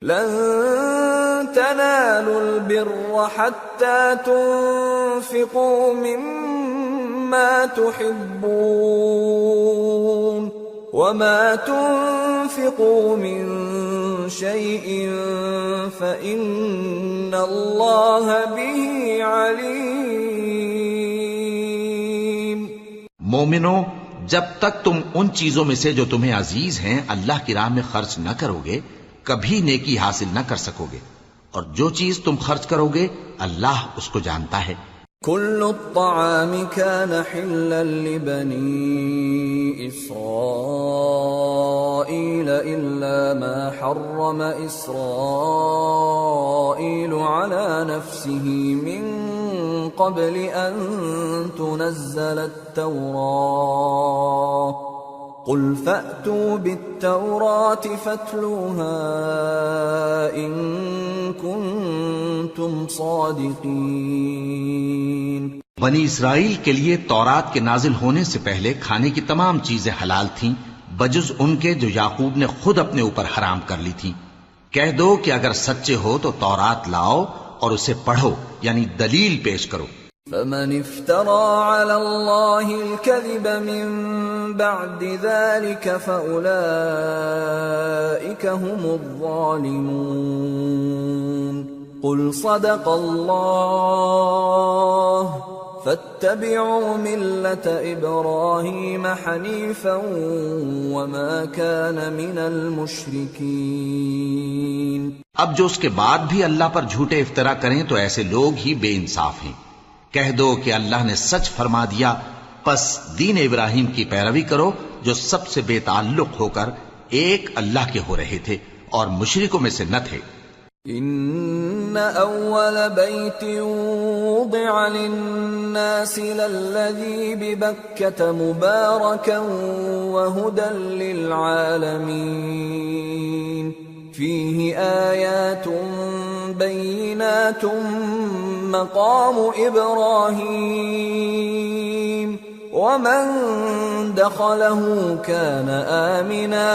لن تنالوا البر حتى تنفقوا مما تحبون وما تنفقوا من شيء فإن الله به عليم۔ مومنو، جب تک تم ان چیزوں میں سے جو تمہیں عزیز ہیں اللہ کی راہ میں خرچ نہ کرو گے کبھی نیکی حاصل نہ کر سکو گے، اور جو چیز تم خرچ کرو گے اللہ اس کو جانتا ہے۔ كل الطعام كان حلا لبني إسرائيل إلا ما حرم إسرائيل على نفسه من قبل أن تنزل التوراة قل فأتوا بالتوراة فاتلوها إن كنتم صادقين۔ بنی اسرائیل کے لیے تورات کے نازل ہونے سے پہلے کھانے کی تمام چیزیں حلال تھیں بجز ان کے جو یعقوب نے خود اپنے اوپر حرام کر لی تھی۔ کہہ دو کہ اگر سچے ہو تو تورات لاؤ اور اسے پڑھو، یعنی دلیل پیش کرو۔ فمن افترى على الله الكذب من بعد ذلك فأولئك هم الظالمون۔ قل صدق الله فاتبعوا ملة إبراهيم حنيفا وما كان من المشركين۔ اب جو اس کے بعد بھی اللہ پر جھوٹے افطرا کریں تو ایسے لوگ ہی بے انصاف ہیں۔ کہہ دو کہ اللہ نے سچ فرما دیا، پس دین ابراہیم کی پیروی کرو جو سب سے بے تعلق ہو کر ایک اللہ کے ہو رہے تھے اور مشرکوں میں سے نہ تھے۔ ان اول بیت وضع للناس للذی ببکۃ مبارکا وہدی للعالمین فیہ آیات بینات مقام ابراہیم ومن دخلہ کان آمنا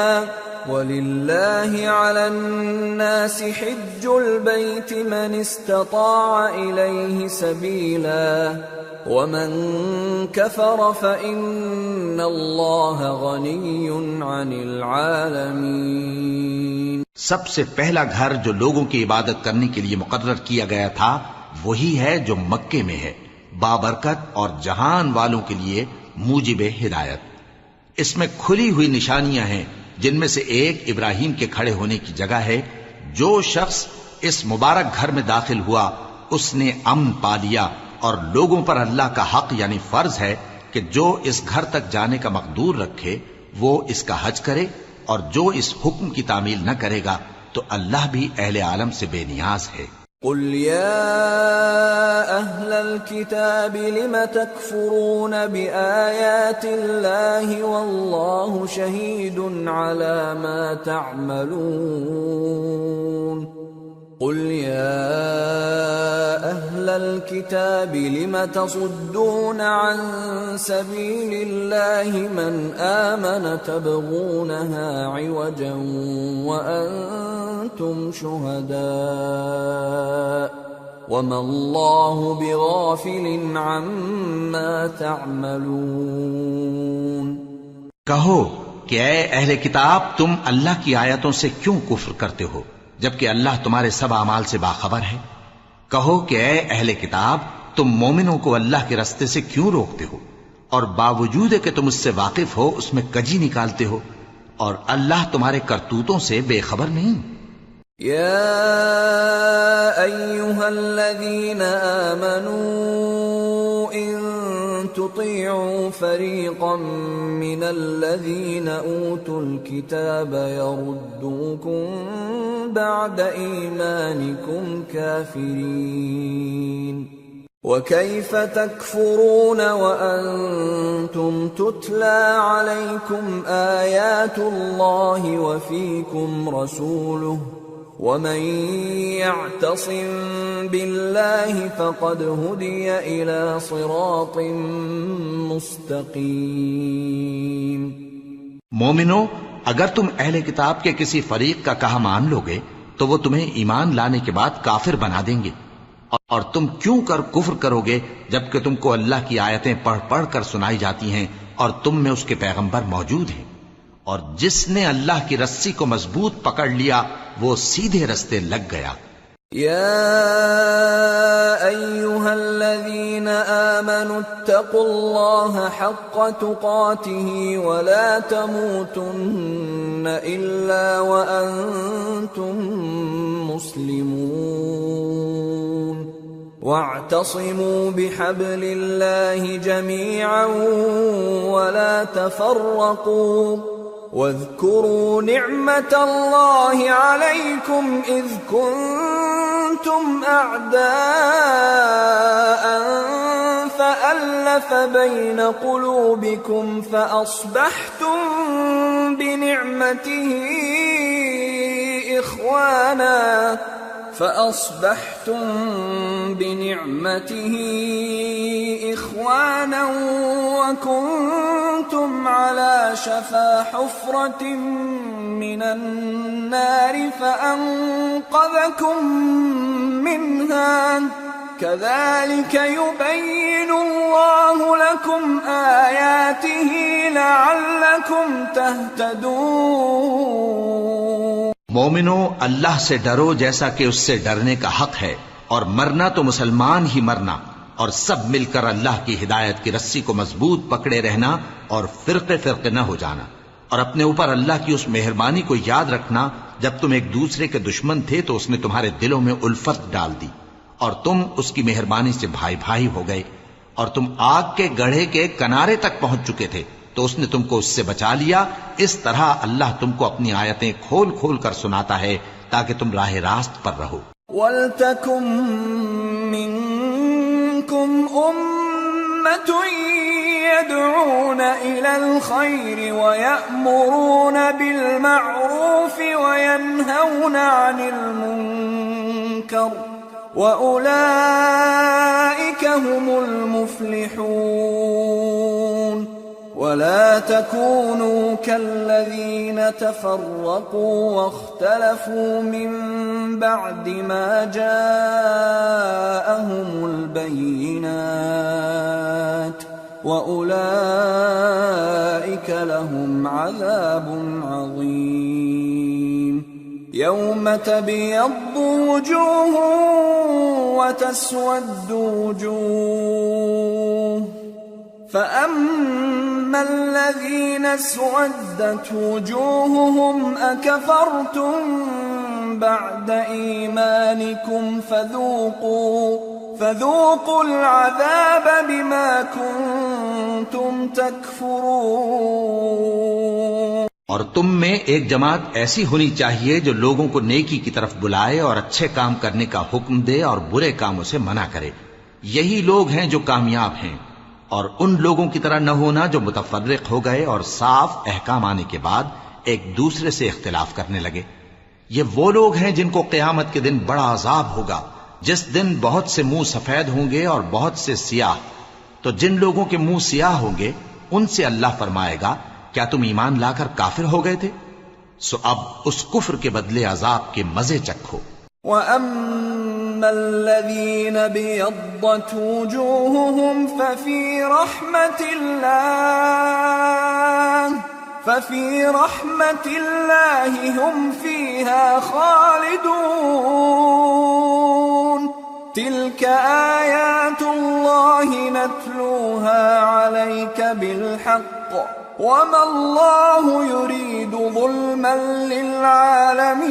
وَلِلَّهِ عَلَى النَّاسِ حِجُّ الْبَيْتِ مَنِ اسْتَطَاعَ إِلَيْهِ سَبِيلًا وَمَنْ كَفَرَ فَإِنَّ اللَّهَ غَنِيٌّ عَنِ الْعَالَمِينَ۔ سب سے پہلا گھر جو لوگوں کی عبادت کرنے کے لیے مقرر کیا گیا تھا وہی ہے جو مکے میں ہے، بابرکت اور جہان والوں کے لیے موجب ہدایت۔ اس میں کھلی ہوئی نشانیاں ہیں جن میں سے ایک ابراہیم کے کھڑے ہونے کی جگہ ہے۔ جو شخص اس مبارک گھر میں داخل ہوا اس نے امن پا لیا، اور لوگوں پر اللہ کا حق یعنی فرض ہے کہ جو اس گھر تک جانے کا مقدور رکھے وہ اس کا حج کرے، اور جو اس حکم کی تعمیل نہ کرے گا تو اللہ بھی اہل عالم سے بے نیاز ہے۔ قل يا أهل الكتاب لم تكفرون بآيات الله والله شهيد على ما تعملون قل يا أهل الكتاب لم تصدون عن سبيل الله من آمن تبغونها عوجا وأنتم شهداء وما الله بغافل عما تعملون۔ کہو کہ اے اہل کتاب تم اللہ کی آیتوں سے کیوں کفر کرتے ہو جبکہ اللہ تمہارے سب اعمال سے باخبر ہے۔ کہو کہ اے اہل کتاب تم مومنوں کو اللہ کے رستے سے کیوں روکتے ہو، اور باوجود کہ تم اس سے واقف ہو اس میں کجی نکالتے ہو، اور اللہ تمہارے کرتوتوں سے بے خبر نہیں۔ یا ایھا الذین آمنوا ان تطیعوا فریقا من الذین اوتوا الکتاب یردوکم بعد ایمانکم کافرین وَكَيْفَ تَكْفُرُونَ وَأَنْتُمْ تُتْلَى عَلَيْكُمْ آيَاتُ اللَّهِ وَفِيكُمْ رَسُولُهُ وَمَنْ يَعْتَصِمْ بِاللَّهِ فَقَدْ هُدِيَ إِلَى صِرَاطٍ مُسْتَقِيمٍ۔ مومنو، اگر تم اہل کتاب کے کسی فریق کا کہا مان لو گے تو وہ تمہیں ایمان لانے کے بعد کافر بنا دیں گے، اور تم کیوں کر کفر کرو گے جبکہ تم کو اللہ کی آیتیں پڑھ پڑھ کر سنائی جاتی ہیں اور تم میں اس کے پیغمبر موجود ہیں۔ اور جس نے اللہ کی رسی کو مضبوط پکڑ لیا وہ سیدھے رستے لگ گیا۔ يا أيها الذين آمنوا اتقوا الله حق تقاته ولا تموتن إلا وأنتم مسلمون واعتصموا بحبل الله جميعا ولا تفرقوا واذكروا نعمة الله عليكم إذ كنتم أعداء فألف بين قلوبكم فأصبحتم بنعمته إخوانا وكنتم على شفا حفرة من النار فأنقذكم منها كذلك يبين الله لكم آياته لعلكم تهتدون۔ مومنو، اللہ سے ڈرو جیسا کہ اس سے ڈرنے کا حق ہے، اور مرنا تو مسلمان ہی مرنا، اور سب مل کر اللہ کی ہدایت کی رسی کو مضبوط پکڑے رہنا اور فرقے فرقے نہ ہو جانا، اور اپنے اوپر اللہ کی اس مہربانی کو یاد رکھنا جب تم ایک دوسرے کے دشمن تھے تو اس نے تمہارے دلوں میں الفت ڈال دی اور تم اس کی مہربانی سے بھائی بھائی ہو گئے، اور تم آگ کے گڑھے کے کنارے تک پہنچ چکے تھے تو اس نے تم کو اس سے بچا لیا۔ اس طرح اللہ تم کو اپنی آیتیں کھول کھول کر سناتا ہے تاکہ تم راہ راست پر رہو۔ وَلْتَكُن مِّنكُمْ أُمَّةٌ يَدْعُونَ إِلَى الْخَيْرِ وَيَأْمُرُونَ بِالْمَعْرُوفِ وَيَنْهَوْنَ عَنِ الْمُنكَرِ وَأُولَئِكَ هُمُ الْمُفْلِحُونَ۔ ولا تكونوا كالذين تفرقوا واختلفوا من بعد ما جاءهم البينات وأولئك لهم عذاب عظيم۔ يوم تبيض وجوه وتسود وجوه فأما الذين اسودت وجوههم أكفرتم بعد إيمانكم فذوقوا العذاب بما كنتم تكفرون۔ اور تم میں ایک جماعت ایسی ہونی چاہیے جو لوگوں کو نیکی کی طرف بلائے اور اچھے کام کرنے کا حکم دے اور برے کاموں سے منع کرے، یہی لوگ ہیں جو کامیاب ہیں۔ اور ان لوگوں کی طرح نہ ہونا جو متفرق ہو گئے اور صاف احکام آنے کے بعد ایک دوسرے سے اختلاف کرنے لگے۔ یہ وہ لوگ ہیں جن کو قیامت کے دن بڑا عذاب ہوگا، جس دن بہت سے منہ سفید ہوں گے اور بہت سے سیاہ۔ تو جن لوگوں کے منہ سیاہ ہوں گے ان سے اللہ فرمائے گا، کیا تم ایمان لا کر کافر ہو گئے تھے؟ سو اب اس کفر کے بدلے عذاب کے مزے چکھو۔ وَأَمَّا الَّذِينَ بِيَضَّتْ وُجُوهُهُمْ فَفِي رَحْمَةِ اللَّهِ هُمْ فِيهَا خَالِدُونَ۔ تِلْكَ آيَاتُ اللَّهِ نَتْلُوهَا عَلَيْكَ بِالْحَقِّ وَمَا اللَّهُ يُرِيدُ ظُلْمًا لِّلْعَالَمِينَ۔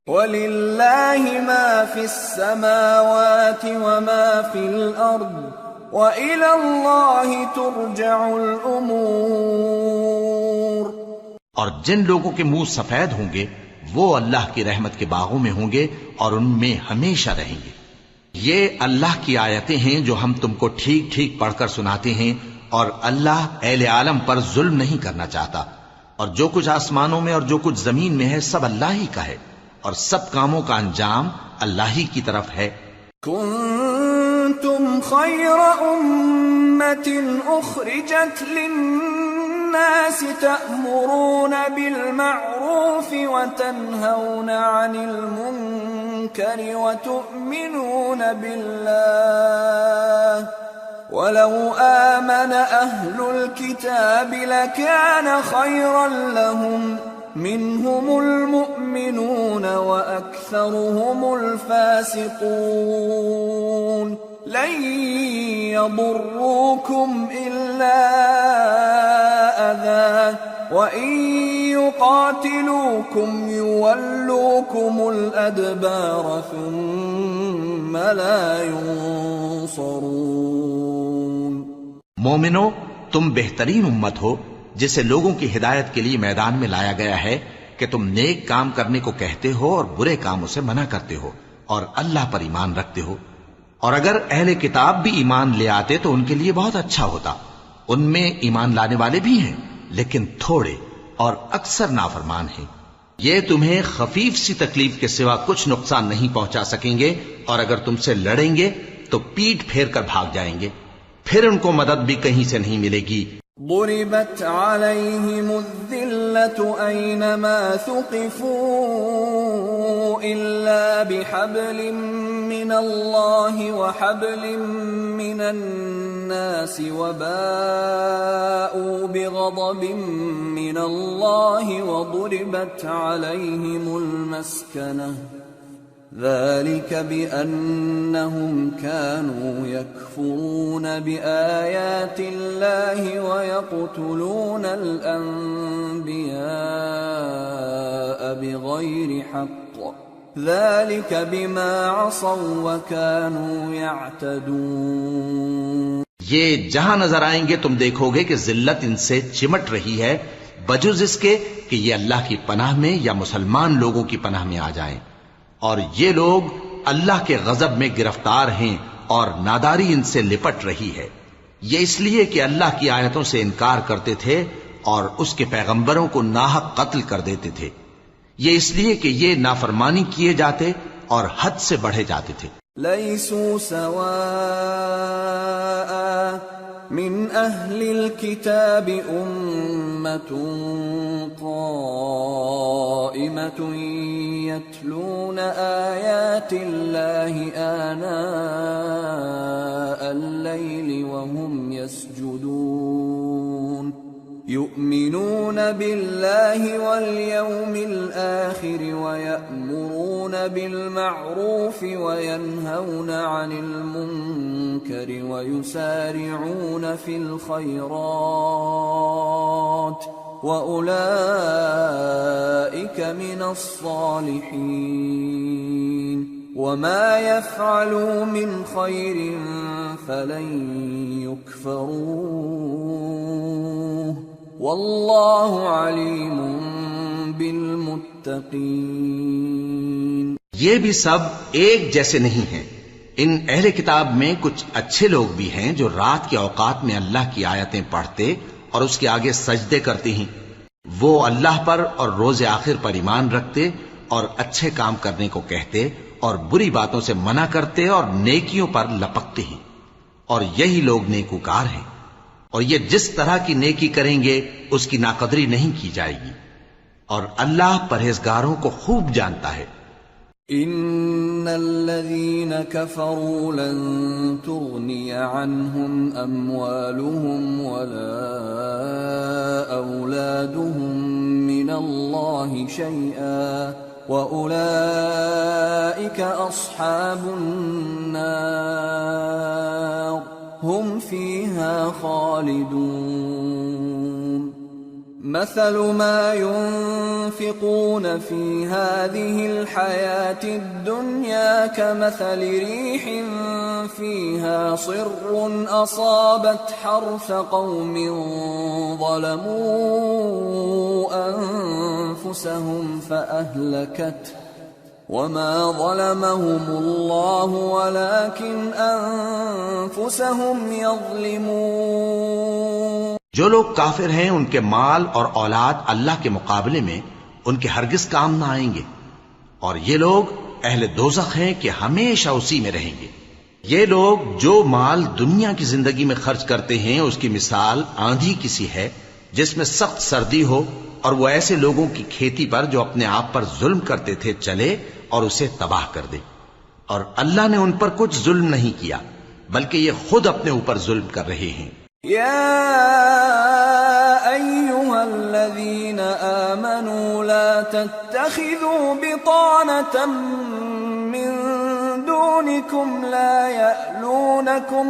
وَلِلَّهِ مَا فِي السَّمَاوَاتِ وَمَا فِي الْأَرْضِ وَإِلَى اللَّهِ تُرْجَعُ الْأُمُورُ۔ اور جن لوگوں کے منہ سفید ہوں گے وہ اللہ کی رحمت کے باغوں میں ہوں گے اور ان میں ہمیشہ رہیں گے۔ یہ اللہ کی آیتیں ہیں جو ہم تم کو ٹھیک ٹھیک پڑھ کر سناتے ہیں، اور اللہ اہل عالم پر ظلم نہیں کرنا چاہتا، اور جو کچھ آسمانوں میں اور جو کچھ زمین میں ہے سب اللہ ہی کا ہے، اور سب کاموں کا انجام اللہ ہی کی طرف ہے۔ کنتم خیر امت اخرجت للناس الناس تأمرون بالمعروف وتنهون عن المنكر وتؤمنون بالله ولو آمن أهل الكتاب لكان خيرا لهم منهم المؤمنون وأكثرهم الفاسقون لن يضروكم إلا أذى وإن يقاتلوكم يولوكم الأدبار ثم لا ينصرون. مومنو، تم بہترین امت ہو جسے لوگوں کی ہدایت کے لیے میدان میں لایا گیا ہے کہ تم نیک کام کرنے کو کہتے ہو اور برے کاموں سے منع کرتے ہو اور اللہ پر ایمان رکھتے ہو. اور اگر اہل کتاب بھی ایمان لے آتے تو ان کے لیے بہت اچھا ہوتا. ان میں ایمان لانے والے بھی ہیں لیکن تھوڑے اور اکثر نافرمان ہیں. یہ تمہیں خفیف سی تکلیف کے سوا کچھ نقصان نہیں پہنچا سکیں گے، اور اگر تم سے لڑیں گے تو پیٹ پھیر کر بھاگ جائیں گے، پھر ان کو مدد بھی کہیں سے نہیں ملے گی. ضربت عليهم الذلة أينما ثقفوا إلا بحبل من الله وحبل من الناس وباءوا بغضب من الله وضربت عليهم المسكنة ذلك بأنهم كانوا يكفرون بآيات الله ويقتلون الأنبياء بغير حق ذلك بما عصوا وكانوا يعتدون. یہ جہاں نظر آئیں گے تم دیکھو گے کہ ذلت ان سے چمٹ رہی ہے بجز اس کے کہ یہ اللہ کی پناہ میں یا مسلمان لوگوں کی پناہ میں آ جائیں. اور یہ لوگ اللہ کے غضب میں گرفتار ہیں اور ناداری ان سے لپٹ رہی ہے. یہ اس لیے کہ اللہ کی آیتوں سے انکار کرتے تھے اور اس کے پیغمبروں کو ناحق قتل کر دیتے تھے. یہ اس لیے کہ یہ نافرمانی کیے جاتے اور حد سے بڑھے جاتے تھے. لیسوا سواء من اہل الكتاب امة قائمة يتلون آیات اللہ آناء الليل وهم يسجدون يؤمنون بالله واليوم الآخر ويأمرون بالمعروف وينهون عن المنكر ويسارعون في الخيرات وأولئك من الصالحين وما يفعلوا من خير فلن يكفروه واللہ علیم بالمتقین. یہ بھی سب ایک جیسے نہیں ہیں. ان اہل کتاب میں کچھ اچھے لوگ بھی ہیں جو رات کے اوقات میں اللہ کی آیتیں پڑھتے اور اس کے آگے سجدے کرتے ہیں. وہ اللہ پر اور روز آخر پر ایمان رکھتے اور اچھے کام کرنے کو کہتے اور بری باتوں سے منع کرتے اور نیکیوں پر لپکتے ہیں، اور یہی لوگ نیکوکار ہیں. اور یہ جس طرح کی نیکی کریں گے اس کی ناقدری نہیں کی جائے گی، اور اللہ پرہیزگاروں کو خوب جانتا ہے. ان الذين كفروا لن تغني عنهم اموالهم ولا اولادهم من الله شيئا واولئك اصحاب النار هم فيها خالدون. مثل ما ينفقون في هذه الحياة الدنيا كمثل ريح فيها صر أصابت حرث قوم ظلموا أنفسهم فأهلكته وما ظلمهم الله ولكن أنفسهم يظلمون. جو لوگ کافر ہیں ان کے مال اور اولاد اللہ کے مقابلے میں ان کے ہرگز کام نہ آئیں گے، اور یہ لوگ اہل دوزخ ہیں کہ ہمیشہ اسی میں رہیں گے. یہ لوگ جو مال دنیا کی زندگی میں خرچ کرتے ہیں اس کی مثال آندھی کی سی ہے جس میں سخت سردی ہو، اور وہ ایسے لوگوں کی کھیتی پر جو اپنے آپ پر ظلم کرتے تھے چلے اور اسے تباہ کر دے۔ اور اللہ نے ان پر کچھ ظلم نہیں کیا، بلکہ یہ خود اپنے اوپر ظلم کر رہے ہیں۔ يا أيها الذين آمنوا لا تتخذوا بطانة من دونكم لا يألونكم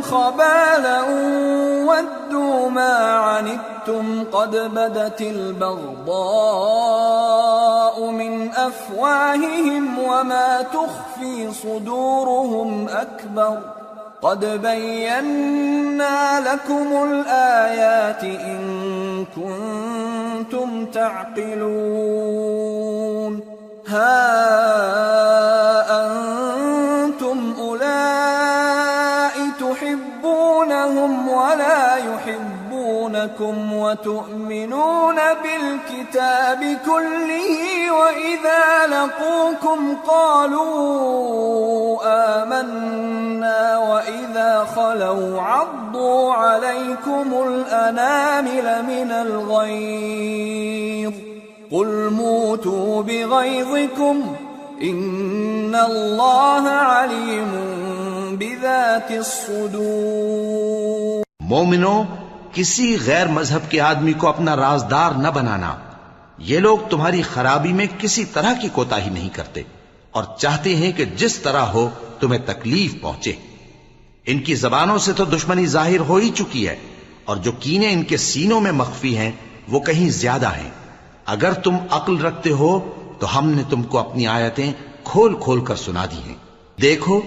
خبالا ودوا ما عنتم قد بدت البغضاء من أفواههم وما تخفي صدورهم أكبر قد بينا لكم الآيات إن كنتم تعقلون ها أنتم أولئك تحبونهم ولا يحبونكم وتؤمنون بالكتاب كله وإذا لقوكم قالوا آمنا وإذا خلوا عضوا عليكم الأنامل من الغيظ قل موتوا بغيظكم إن الله عليم بذات الصدور۔ مومنو، کسی غیر مذہب کے آدمی کو اپنا رازدار نہ بنانا۔ یہ لوگ تمہاری خرابی میں کسی طرح کی کوتاہی نہیں کرتے اور چاہتے ہیں کہ جس طرح ہو تمہیں تکلیف پہنچے۔ ان کی زبانوں سے تو دشمنی ظاہر ہو ہی چکی ہے، اور جو کینے ان کے سینوں میں مخفی ہیں وہ کہیں زیادہ ہیں۔ اگر تم عقل رکھتے ہو تو ہم نے تم کو اپنی آیتیں کھول کھول کر سنا دی ہیں۔ دیکھو،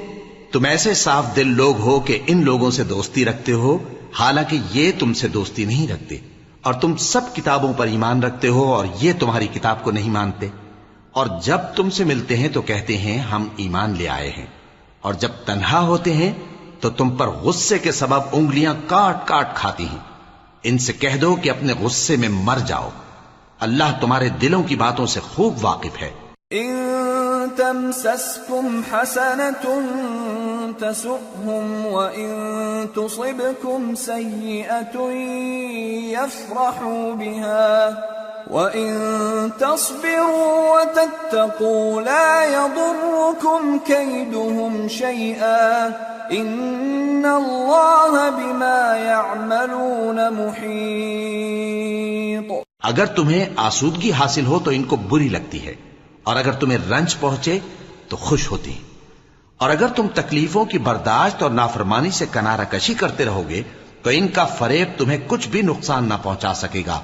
تم ایسے صاف دل لوگ ہو کہ ان لوگوں سے دوستی رکھتے ہو، حالانکہ یہ تم سے دوستی نہیں رکھتے، اور تم سب کتابوں پر ایمان رکھتے ہو اور یہ تمہاری کتاب کو نہیں مانتے، اور جب تم سے ملتے ہیں تو کہتے ہیں ہم ایمان لے آئے ہیں، اور جب تنہا ہوتے ہیں تو تم پر غصے کے سبب انگلیاں کاٹ کاٹ کھاتی ہیں۔ ان سے کہہ دو کہ اپنے غصے میں مر جاؤ، اللہ تمہارے دلوں کی باتوں سے خوب واقف ہے۔ إن تمسسكم حسنة تسؤهم وإن تصبكم سيئة يفرحوا بها وإن تصبروا وتتقوا لا يضركم كيدهم شيئا إن الله بما يعملون محيط۔ اگر تمہیں آسودگی حاصل ہو تو ان کو بری لگتی ہے، اور اگر تمہیں رنج پہنچے تو خوش ہوتی ہیں، اور اگر تم تکلیفوں کی برداشت اور نافرمانی سے کنارہ کشی کرتے رہو گے تو ان کا فریب تمہیں کچھ بھی نقصان نہ پہنچا سکے گا۔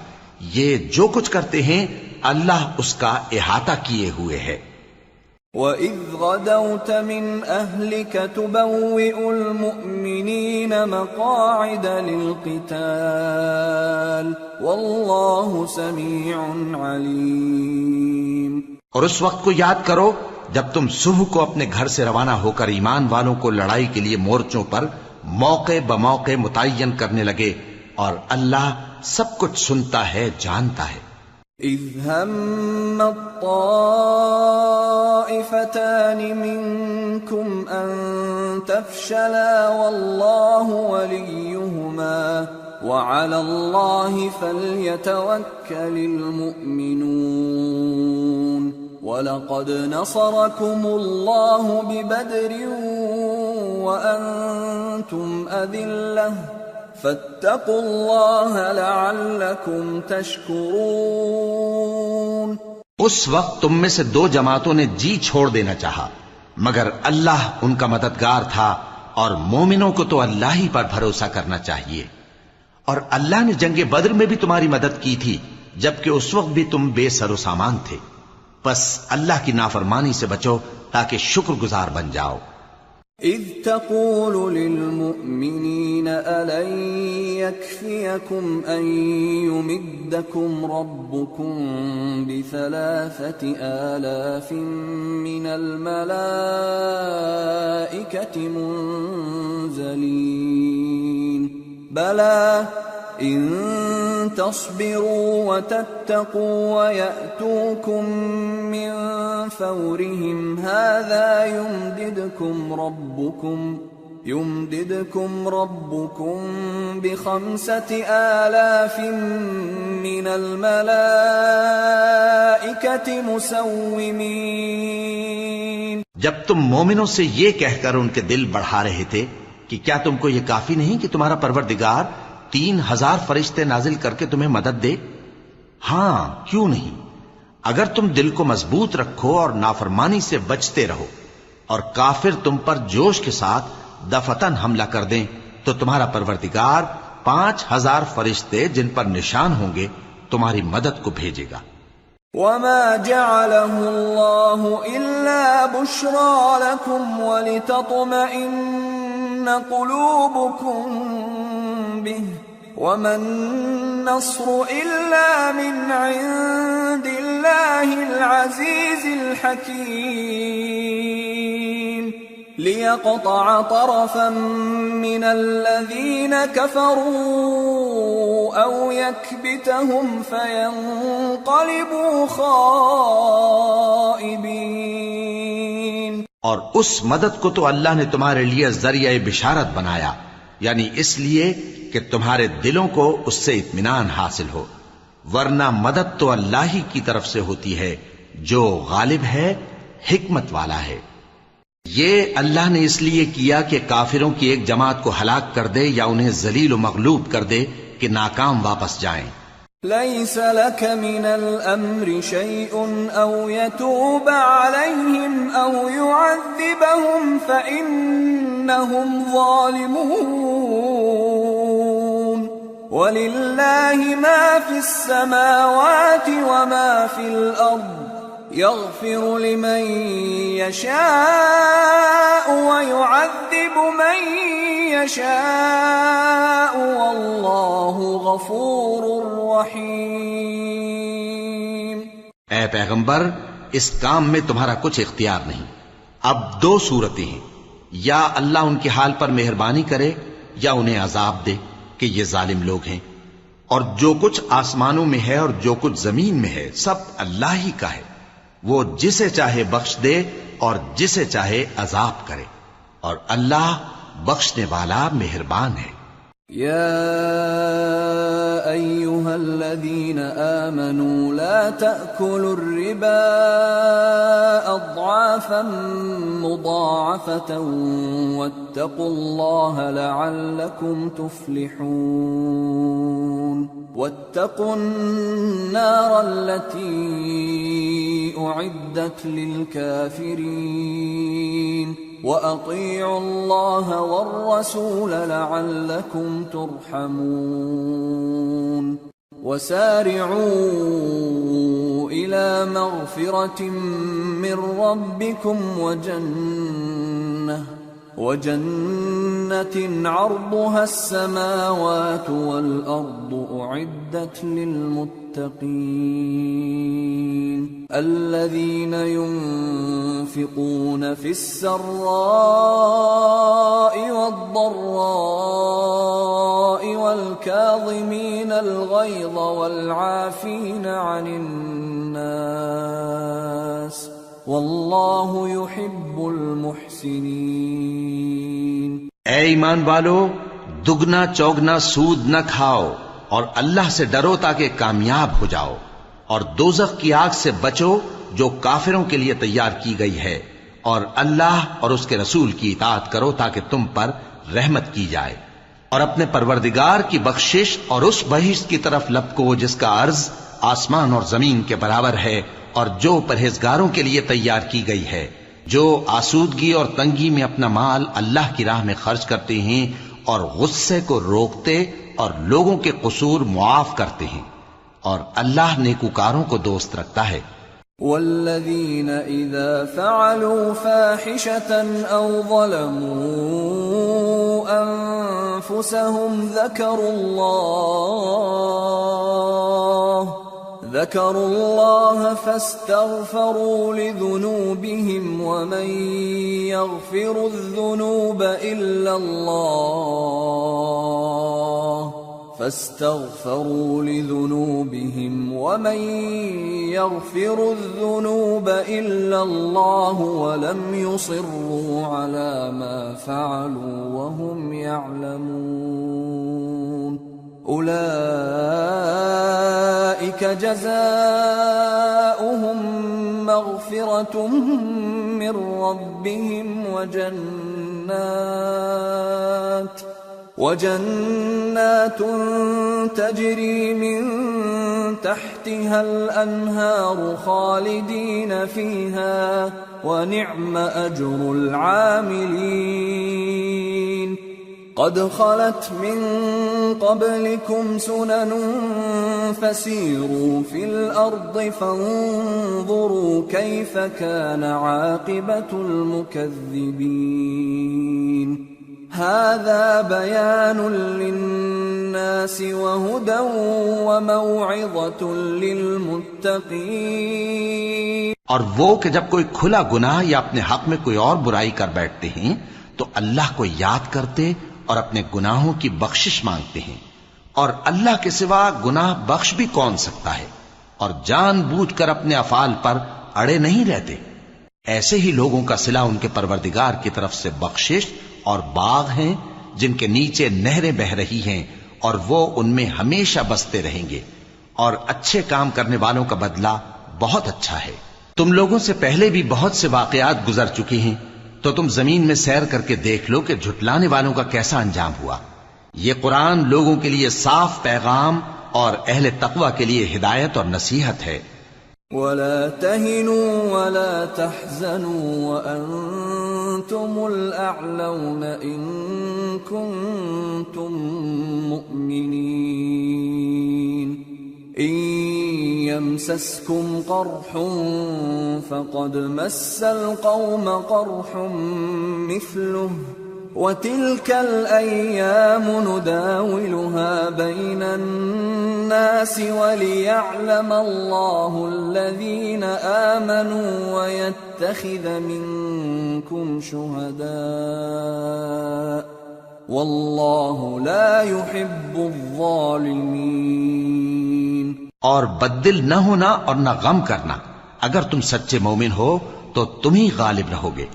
یہ جو کچھ کرتے ہیں اللہ اس کا احاطہ کیے ہوئے ہے۔ وَإِذْ غَدَوْتَ مِنْ أَهْلِكَ تُبَوِّئُ الْمُؤْمِنِينَ مَقَاعِدَ لِلْقِتَالِ وَاللَّهُ سَمِيعٌ عَلِيمٌ۔ اور اس وقت کو یاد کرو جب تم صبح کو اپنے گھر سے روانہ ہو کر ایمان والوں کو لڑائی کے لیے مورچوں پر موقع بموقع متعین کرنے لگے، اور اللہ سب کچھ سنتا ہے، جانتا ہے۔ اذ هم الطائفتان منكم ان تفشلا والله وليهما وعلى الله فليتوكل المؤمنون وَلَقَدْ نَصَرَكُمُ اللَّهُ بِبَدْرٍ وَأَنْتُمْ أَذِلَّةٌ فَاتَّقُوا اللَّهَ لَعَلَّكُمْ تَشْكُرُونَ۔ اس وقت تم میں سے دو جماعتوں نے جی چھوڑ دینا چاہا، مگر اللہ ان کا مددگار تھا، اور مومنوں کو تو اللہ ہی پر بھروسہ کرنا چاہیے۔ اور اللہ نے جنگ بدر میں بھی تمہاری مدد کی تھی، جبکہ اس وقت بھی تم بے سر و سامان تھے۔ بس اللہ کی نافرمانی سے بچو تاکہ شکر گزار بن جاؤ۔ اذ تقول للمؤمنین ألن يكفيكم أن يمدكم ربكم ب3,000 من الملائكة منزلين بلى إن تصبروا وتتقوا ويأتوكم من فورهم هذا يمددكم يمددكم ربكم ب5,000 من الملائكة مسومين۔ جب تم مومنوں سے یہ کہہ کر ان کے دل بڑھا رہے تھے کہ کیا تم کو یہ کافی نہیں کہ تمہارا پروردگار 3,000 فرشتے نازل کر کے تمہیں مدد دے؟ ہاں، کیوں نہیں؟ اگر تم دل کو مضبوط رکھو اور نافرمانی سے بچتے رہو اور کافر تم پر جوش کے ساتھ دفتن حملہ کر دیں تو تمہارا پروردگار 5,000 فرشتے جن پر نشان ہوں گے تمہاری مدد کو بھیجے گا۔ وما جعله الله إلا بشرى لكم ولتطمئن قلوبكم به وما النصر إلا من عند الله العزيز الحكيم ليقطع طرفا من الذين كفروا أو يكبتهم فينقلبوا خائبين۔ اور اس مدد کو تو اللہ نے تمہارے لیے ذریعہ بشارت بنایا، یعنی اس لیے کہ تمہارے دلوں کو اس سے اطمینان حاصل ہو، ورنہ مدد تو اللہ ہی کی طرف سے ہوتی ہے جو غالب ہے، حکمت والا ہے۔ یہ اللہ نے اس لیے کیا کہ کافروں کی ایک جماعت کو ہلاک کر دے یا انہیں ذلیل و مغلوب کر دے کہ ناکام واپس جائیں۔ ليس لك من الأمر شيء أو يتوب عليهم أو يعذبهم فإنهم ظالمون ولله ما في السماوات وما في الأرض يغفر لمن يشاء ويعذب من يشاء والله غفور رحیم۔ اے پیغمبر، اس کام میں تمہارا کچھ اختیار نہیں۔ اب دو صورتیں ہیں، یا اللہ ان کے حال پر مہربانی کرے یا انہیں عذاب دے کہ یہ ظالم لوگ ہیں، اور جو کچھ آسمانوں میں ہے اور جو کچھ زمین میں ہے سب اللہ ہی کا ہے، وہ جسے چاہے بخش دے اور جسے چاہے عذاب کرے، اور اللہ بخشنے والا مہربان ہے۔ يا أيها الذين آمنوا لا تأكلوا الربا أضعافا مضاعفة واتقوا الله لعلكم تفلحون واتقوا النار التي أعدت للكافرين وَأَطِيعُوا اللَّهَ وَالرَّسُولَ لَعَلَّكُمْ تُرْحَمُونَ وَسَارِعُوا إِلَى مَغْفِرَةٍ مِّن رَّبِّكُمْ وَجَنَّةٍ عَرْضُهَا السَّمَاوَاتُ وَالْأَرْضُ أُعِدَّتْ لِلْمُتَّقِينَ الَّذِينَ يُنفِقُونَ فِي السَّرَّاءِ وَالضَّرَّاءِ وَالْكَاظِمِينَ الْغَيْظَ وَالْعَافِينَ عَنِ النَّاسِ واللہ یحب المحسنین۔ اے ایمان والو، دگنا چوگنا سود نہ کھاؤ اور اللہ سے ڈرو تاکہ کامیاب ہو جاؤ، اور دوزخ کی آگ سے بچو جو کافروں کے لیے تیار کی گئی ہے، اور اللہ اور اس کے رسول کی اطاعت کرو تاکہ تم پر رحمت کی جائے، اور اپنے پروردگار کی بخشش اور اس بہشت کی طرف لپکو جس کا عرض آسمان اور زمین کے برابر ہے، اور جو پرہیزگاروں کے لیے تیار کی گئی ہے، جو آسودگی اور تنگی میں اپنا مال اللہ کی راہ میں خرچ کرتے ہیں اور غصے کو روکتے اور لوگوں کے قصور معاف کرتے ہیں، اور اللہ نیکوکاروں کو دوست رکھتا ہے۔ والذین اذا فعلوا فاحشة او ظلموا انفسهم ذكروا الله فاستغفروا لذنوبهم ومن يغفر الذنوب إلا الله فاستغفروا لذنوبهم ومن يغفر الذنوب إلا الله ولم يصروا على ما فعلوا وهم يعلمون أولئك جزاؤهم مغفرة من ربهم وجنات تجري من تحتها الأنهار خالدين فيها ونعم أجر العاملين قد خلت من قبلكم سنن فسيروا في الأرض فانظروا كيف كان عاقبة المكذبين هذا بيان للناس وهدى وموعظة للمتقين۔ اور وہ کہ جب کوئی کھلا گناہ یا اپنے حق میں کوئی اور برائی کر بیٹھتے ہیں تو اللہ کو یاد کرتے اور اپنے گناہوں کی بخشش مانگتے ہیں، اور اللہ کے سوا گناہ بخش بھی کون سکتا ہے، اور جان بوجھ کر اپنے افعال پر اڑے نہیں رہتے۔ ایسے ہی لوگوں کا صلہ ان کے پروردگار کی طرف سے بخشش اور باغ ہیں جن کے نیچے نہریں بہ رہی ہیں اور وہ ان میں ہمیشہ بستے رہیں گے، اور اچھے کام کرنے والوں کا بدلہ بہت اچھا ہے۔ تم لوگوں سے پہلے بھی بہت سے واقعات گزر چکے ہیں، تو تم زمین میں سیر کر کے دیکھ لو کہ جھٹلانے والوں کا کیسا انجام ہوا۔ یہ قرآن لوگوں کے لیے صاف پیغام اور اہل تقوی کے لیے ہدایت اور نصیحت ہے۔ وَلَا تَهِنُوا وَلَا تَحْزَنُوا وَأَنْتُمُ الْأَعْلَوْنَ إِن كُنتُم مُّؤْمِنِينَ إِن يَمْسَسْكُمْ قَرْحٌ فَقَدْ مَسَّ الْقَوْمَ قَرْحٌ مِثْلُهُ وَتِلْكَ الْأَيَّامُ نُدَاوِلُهَا بَيْنَ النَّاسِ وَلِيَعْلَمَ اللَّهُ الَّذِينَ آمَنُوا وَيَتَّخِذَ مِنكُمْ شُهَدَاءَ وَاللَّهُ لَا يُحِبُّ الظَّالِمِينَ۔ اور بددل نہ ہونا اور نہ غم کرنا، اگر تم سچے مومن ہو تو تم ہی غالب رہو گے۔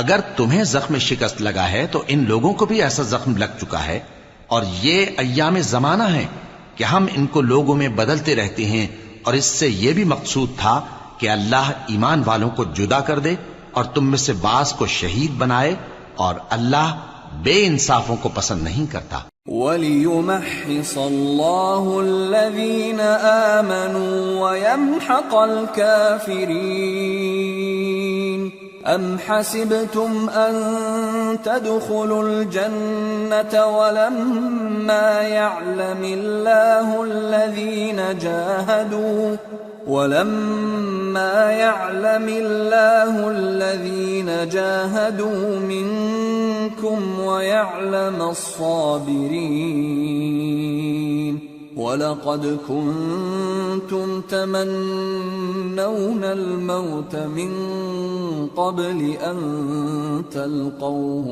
اگر تمہیں زخم شکست لگا ہے تو ان لوگوں کو بھی ایسا زخم لگ چکا ہے، اور یہ ایام زمانہ ہے کہ ہم ان کو لوگوں میں بدلتے رہتے ہیں، اور اس سے یہ بھی مقصود تھا کہ اللہ ایمان والوں کو جدا کر دے اور تم میں سے بعض کو شہید بنائے، اور اللہ بے انصافوں کو پسند نہیں کرتا۔ وَلِيُمَحِّصَ اللَّهُ الَّذِينَ آمَنُوا وَيَمْحَقَ الْكَافِرِينَ أَمْ حَسِبْتُمْ أَن تَدْخُلُوا الْجَنَّةَ وَلَمَّا يَعْلَمِ اللَّهُ الَّذِينَ جَاهَدُوا مِنكُمْ وَيَعْلَمَ الصَّابِرِينَ وَلَقَدْ كُنتُمْ تَمَنَّوْنَ الْمَوْتَ مِنْ قَبْلِ أَنْ تَلْقَوْهُ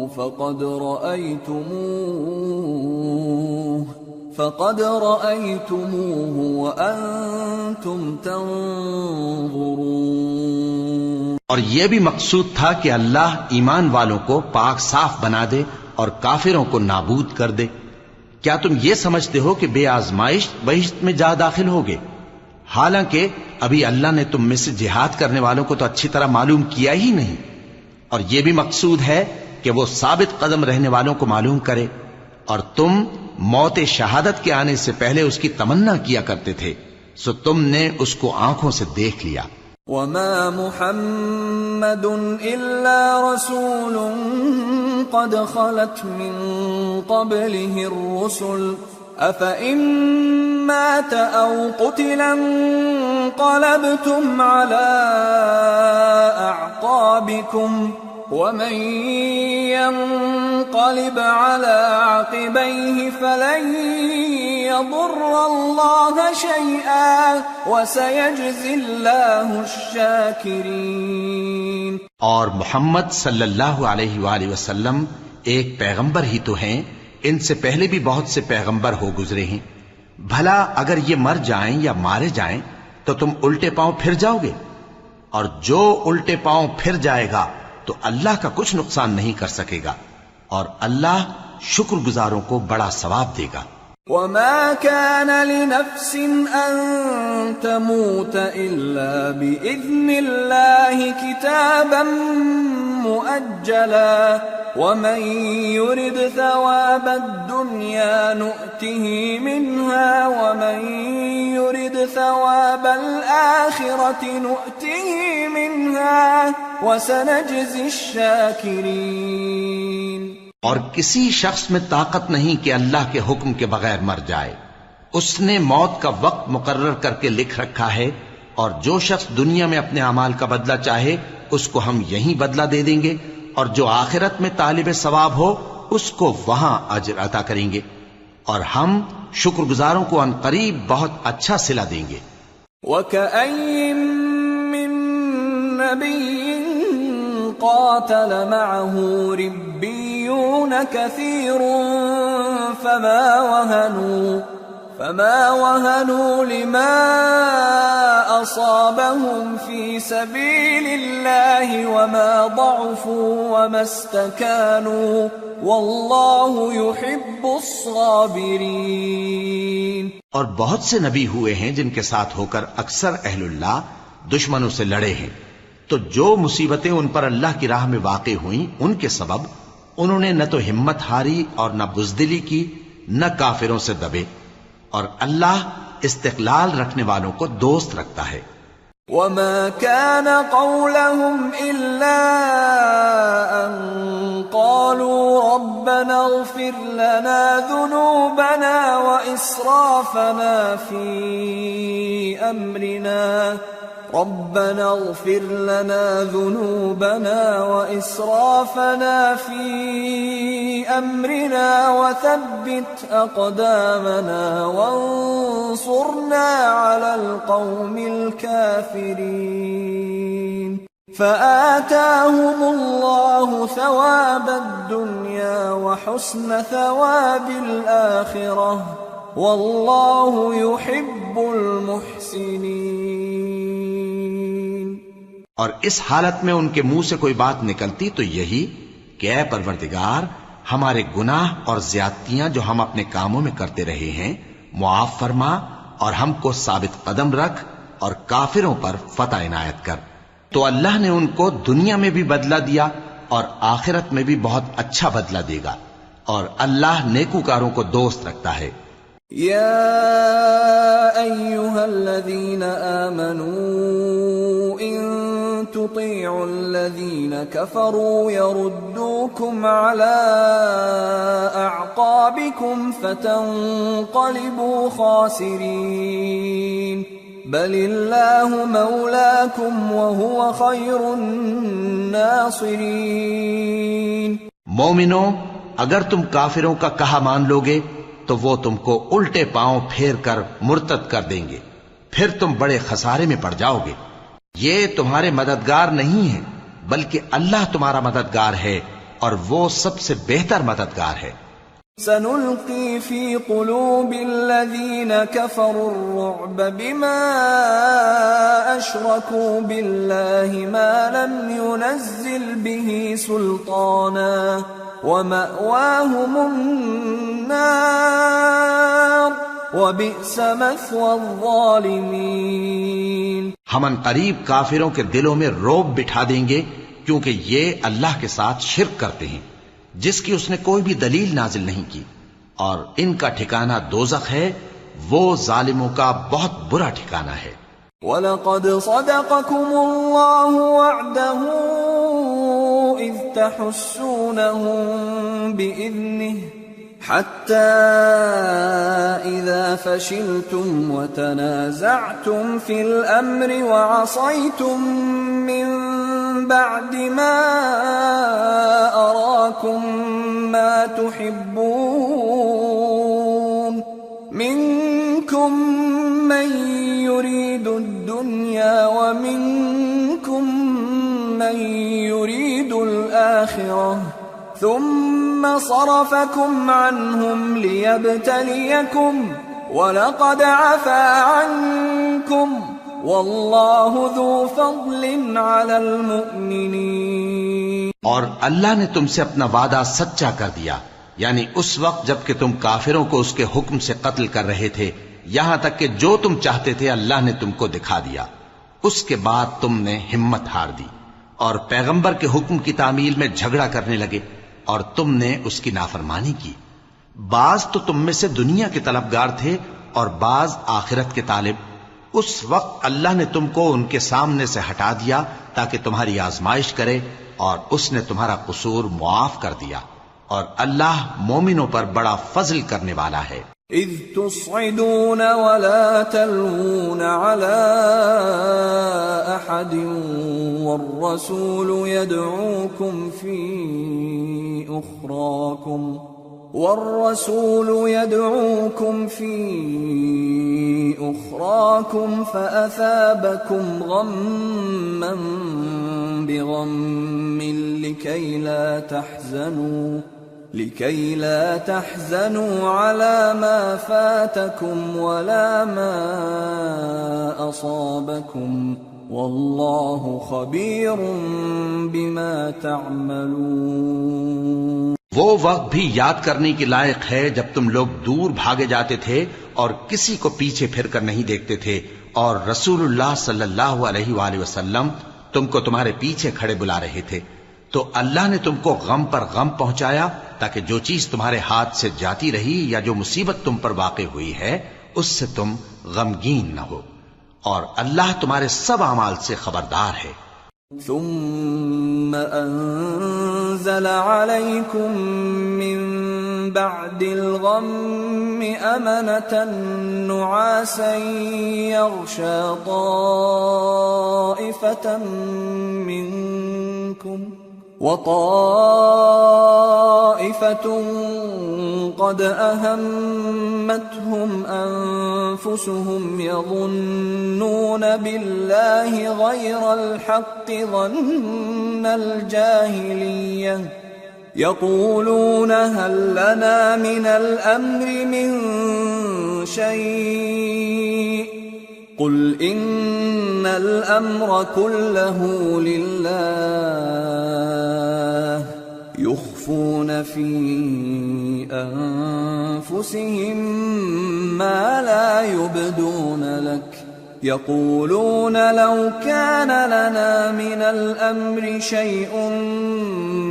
فَقَدْ رَأَيْتُمُوهُ وَأَنْتُمْ تَنْظُرُونَ۔ اور یہ بھی مقصود تھا کہ اللہ ایمان والوں کو پاک صاف بنا دے اور کافروں کو نابود کر دے۔ کیا تم یہ سمجھتے ہو کہ بے آزمائش بہشت میں جا داخل ہوگے؟ حالانکہ ابھی اللہ نے تم میں سے جہاد کرنے والوں کو تو اچھی طرح معلوم کیا ہی نہیں، اور یہ بھی مقصود ہے کہ وہ ثابت قدم رہنے والوں کو معلوم کرے، اور تم موت شہادت کے آنے سے پہلے اس کی تمنا کیا کرتے تھے، سو تم نے اس کو آنکھوں سے دیکھ لیا۔ وَمَا مُحَمَّدٌ إِلَّا رَسُولٌ قَدْ خَلَتْ مِن قَبْلِهِ الرُّسُلُ أَفَإِن مَّاتَ أَوْ قُتِلَ انقَلَبْتُمْ عَلَىٰ أَعْقَابِكُمْ وَمَن يَنقَلِبْ عَلَىٰ عَقِبَيْهِ فَلَن يَضُرَّ اللَّهَ شَيْئًا وَسَيَجْزِي اللَّهُ الشَّاكِرِينَ۔ اور محمد صلی اللہ علیہ وآلہ وسلم ایک پیغمبر ہی تو ہیں، ان سے پہلے بھی بہت سے پیغمبر ہو گزرے ہیں، بھلا اگر یہ مر جائیں یا مارے جائیں تو تم الٹے پاؤں پھر جاؤ گے؟ اور جو الٹے پاؤں پھر جائے گا تو اللہ کا کچھ نقصان نہیں کر سکے گا، اور اللہ شکر گزاروں کو بڑا ثواب دے گا۔ وما كان لنفس أن تموت إلا بإذن الله كتابا مؤجلا ومن يرد ثواب الدنيا نؤته منها ومن يرد ثواب الآخرة نؤته منها وسنجزي الشاكرين۔ اور کسی شخص میں طاقت نہیں کہ اللہ کے حکم کے بغیر مر جائے، اس نے موت کا وقت مقرر کر کے لکھ رکھا ہے، اور جو شخص دنیا میں اپنے اعمال کا بدلہ چاہے اس کو ہم یہیں بدلہ دے دیں گے، اور جو آخرت میں طالب ثواب ہو اس کو وہاں اجر عطا کریں گے، اور ہم شکر گزاروں کو ان قریب بہت اچھا صلہ دیں گے۔ وَكَأَيٍّ مِّن نَّبِيٍّ قاتل معه ربيون كثير فما وهنوا لما أصابهم في سبيل الله وما ضعفوا وما استكانوا والله يحب الصابرين۔ اور بہت سے نبی ہوئے ہیں جن کے ساتھ ہو کر اکثر اہل اللہ دشمنوں سے لڑے ہیں، تو جو مصیبتیں ان پر اللہ کی راہ میں واقع ہوئیں ان کے سبب انہوں نے نہ تو ہمت ہاری اور نہ بزدلی کی، نہ کافروں سے دبے، اور اللہ استقلال رکھنے والوں کو دوست رکھتا ہے۔ وما كان قولهم إلا أن قالوا ربنا اغفر لنا ذنوبنا وإسرافنا في أمرنا ربنا اغفر لنا ذنوبنا وإسرافنا في أمرنا وثبت أقدامنا وانصرنا على القوم الكافرين فآتاهم الله ثواب الدنيا وحسن ثواب الآخرة والله يحب المحسنين۔ اور اس حالت میں ان کے منہ سے کوئی بات نکلتی تو یہی کہ اے پروردگار، ہمارے گناہ اور زیادتیاں جو ہم اپنے کاموں میں کرتے رہے ہیں معاف فرما، اور ہم کو ثابت قدم رکھ، اور کافروں پر فتح عنایت کر۔ تو اللہ نے ان کو دنیا میں بھی بدلہ دیا اور آخرت میں بھی بہت اچھا بدلہ دے گا، اور اللہ نیکوکاروں کو دوست رکھتا ہے۔ يا أيها الذين آمنوا إن تطيعوا الذين كفروا يردوكم على أعقابكم فتنقلبوا خاسرين بل الله مولاكم وهو خير الناصرين۔ مومنو، اگر تم کافروں کا کہا مان لوگے تو وہ تم کو الٹے پاؤں پھیر کر مرتد کر دیں گے، پھر تم بڑے خسارے میں پڑ جاؤ گے۔ یہ تمہارے مددگار نہیں ہیں بلکہ اللہ تمہارا مددگار ہے، اور وہ سب سے بہتر مددگار ہے۔ سنلقي في قلوب الذين كفروا الرعب بما أشركوا بالله ما لم ينزل به سلطانا ومأواهم النار وبئس مثوى الظالمين۔ ہم ان قریب کافروں کے دلوں میں رعب بٹھا دیں گے، کیونکہ یہ اللہ کے ساتھ شرک کرتے ہیں جس کی اس نے کوئی بھی دلیل نازل نہیں کی، اور ان کا ٹھکانہ دوزخ ہے، وہ ظالموں کا بہت برا ٹھکانہ ہے۔ وَلَقَدْ صَدَقَكُمُ اللَّهُ وَعْدَهُ إِذْ تَحُسُّونَهُم بِإِذْنِهِ حَتَّى إِذَا فَشِلْتُمْ وَتَنَازَعْتُمْ فِي الْأَمْرِ وَعَصَيْتُمْ مِنْ بعد ما أراكم ما تحبون منكم من يريد الدنيا ومنكم من يريد الآخرة ثم ثم صرفكم عنهم ليبتليكم وَلَقَدْ عَفَا عَنْكُمْ وَاللَّهُ ذُو فَضْلٍ عَلَى الْمُؤْمِنِينَ۔ اور اللہ نے تم سے اپنا وعدہ سچا کر دیا، یعنی اس وقت جب کہ تم کافروں کو اس کے حکم سے قتل کر رہے تھے، یہاں تک کہ جو تم چاہتے تھے اللہ نے تم کو دکھا دیا۔ اس کے بعد تم نے ہمت ہار دی اور پیغمبر کے حکم کی تعمیل میں جھگڑا کرنے لگے اور تم نے اس کی نافرمانی کی۔ بعض تو تم میں سے دنیا کے طلبگار تھے اور بعض آخرت کے طالب۔ اس وقت اللہ نے تم کو ان کے سامنے سے ہٹا دیا تاکہ تمہاری آزمائش کرے، اور اس نے تمہارا قصور معاف کر دیا، اور اللہ مومنوں پر بڑا فضل کرنے والا ہے۔ اذ تصعدون ولا تلوون على احد والرسول يدعوكم في أخراكم فأثابكم غما بغم لكي لا تحزنوا على ما فاتكم ولا ما أصابكم والله خبير بما تعملون۔ وہ وقت بھی یاد کرنے کے لائق ہے جب تم لوگ دور بھاگے جاتے تھے اور کسی کو پیچھے پھر کر نہیں دیکھتے تھے، اور رسول اللہ صلی اللہ علیہ وآلہ وسلم تم کو تمہارے پیچھے کھڑے بلا رہے تھے، تو اللہ نے تم کو غم پر غم پہنچایا تاکہ جو چیز تمہارے ہاتھ سے جاتی رہی یا جو مصیبت تم پر واقع ہوئی ہے اس سے تم غمگین نہ ہو، اور اللہ تمہارے سب اعمال سے خبردار ہے۔ ثم أنزل عليكم من بعد الغم أمنة نعاسا يغشى طائفة منكم وطائفة قد أهمتهم أنفسهم يظنون بالله غير الحق ظن الجاهلية يقولون هل لنا من الأمر من شيء قل إن الأمر كله لله يخفون في أنفسهم ما لا يبدون لك يقولون لو كان لنا من الأمر شيء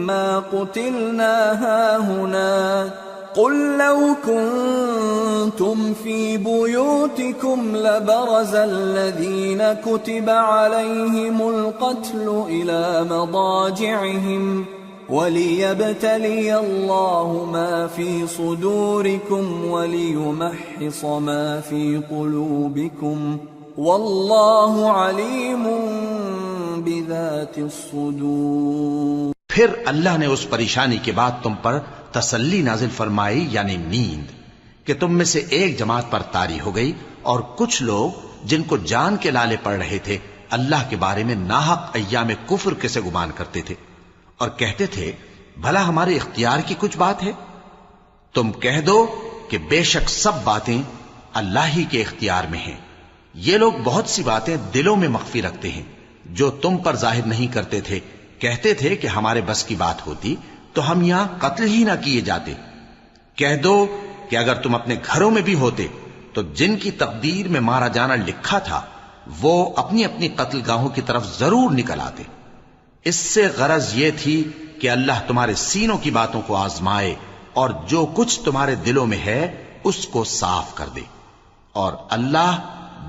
ما قتلنا هاهنا قل لو كنتم في بيوتكم لبرز الذين كتب عليهم القتل إلى مضاجعهم وليبتلي الله ما في صدوركم وليمحص ما في قلوبكم والله عليم بذات الصدور۔ پھر اللہ نے اس پریشانی کے بعد تم پر تسلی نازل فرمائی، یعنی نیند، کہ تم میں سے ایک جماعت پر طاری ہو گئی، اور کچھ لوگ جن کو جان کے لالے پڑ رہے تھے اللہ کے بارے میں ناحق ایام کفر کے سے گمان کرتے تھے اور کہتے تھے بھلا ہمارے اختیار کی کچھ بات ہے؟ تم کہہ دو کہ بے شک سب باتیں اللہ ہی کے اختیار میں ہیں۔ یہ لوگ بہت سی باتیں دلوں میں مخفی رکھتے ہیں جو تم پر ظاہر نہیں کرتے تھے۔ کہتے تھے کہ ہمارے بس کی بات ہوتی تو ہم یہاں قتل ہی نہ کیے جاتے۔ کہہ دو کہ اگر تم اپنے گھروں میں بھی ہوتے تو جن کی تقدیر میں مارا جانا لکھا تھا وہ اپنی اپنی قتل گاہوں کی طرف ضرور نکل آتے۔ اس سے غرض یہ تھی کہ اللہ تمہارے سینوں کی باتوں کو آزمائے اور جو کچھ تمہارے دلوں میں ہے اس کو صاف کر دے، اور اللہ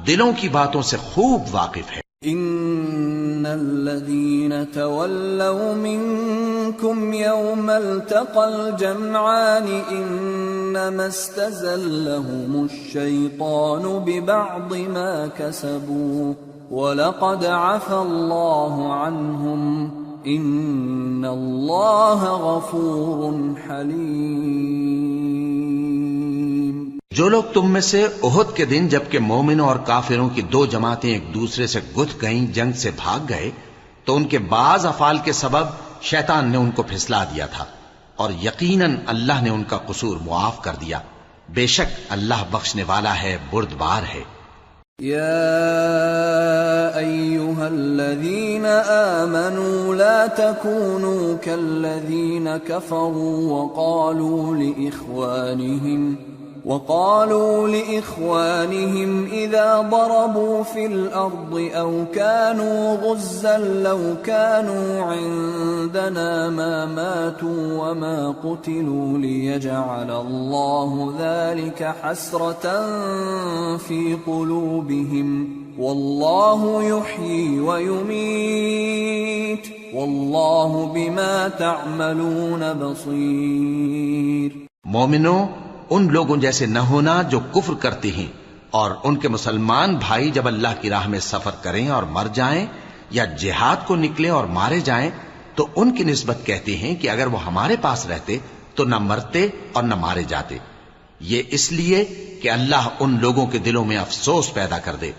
دلوں کی باتوں سے خوب واقف ہے۔ ان الذين تولوا منكم يوم التقى الجمعان انما استزلهم الشيطان ببعض ما كسبوا ولقد عفى الله عنهم ان الله غفور حليم۔ جو لوگ تم میں سے احد کے دن جبکہ مومنوں اور کافروں کی دو جماعتیں ایک دوسرے سے گتھ گئیں، جنگ سے بھاگ گئے، تو ان کے بعض افعال کے سبب شیطان نے ان کو پھسلا دیا تھا، اور یقیناً اللہ نے ان کا قصور معاف کر دیا، بے شک اللہ بخشنے والا ہے، بردبار ہے۔ يا أيها الذين آمنوا لا تكونوا كالذين كفروا وقالوا لإخوانهم إذا ضربوا في الأرض أو كانوا غزا لو كانوا عندنا ما ماتوا وما قتلوا ليجعل الله ذلك حسرة في قلوبهم والله يحيي ويميت والله بما تعملون بصير۔ مومنوں، ان لوگوں جیسے نہ ہونا جو کفر کرتے ہیں، اور ان کے مسلمان بھائی جب اللہ کی راہ میں سفر کریں اور مر جائیں یا جہاد کو نکلیں اور مارے جائیں تو ان کی نسبت کہتے ہیں کہ اگر وہ ہمارے پاس رہتے تو نہ مرتے اور نہ مارے جاتے، یہ اس لیے کہ اللہ ان لوگوں کے دلوں میں افسوس پیدا کر دے۔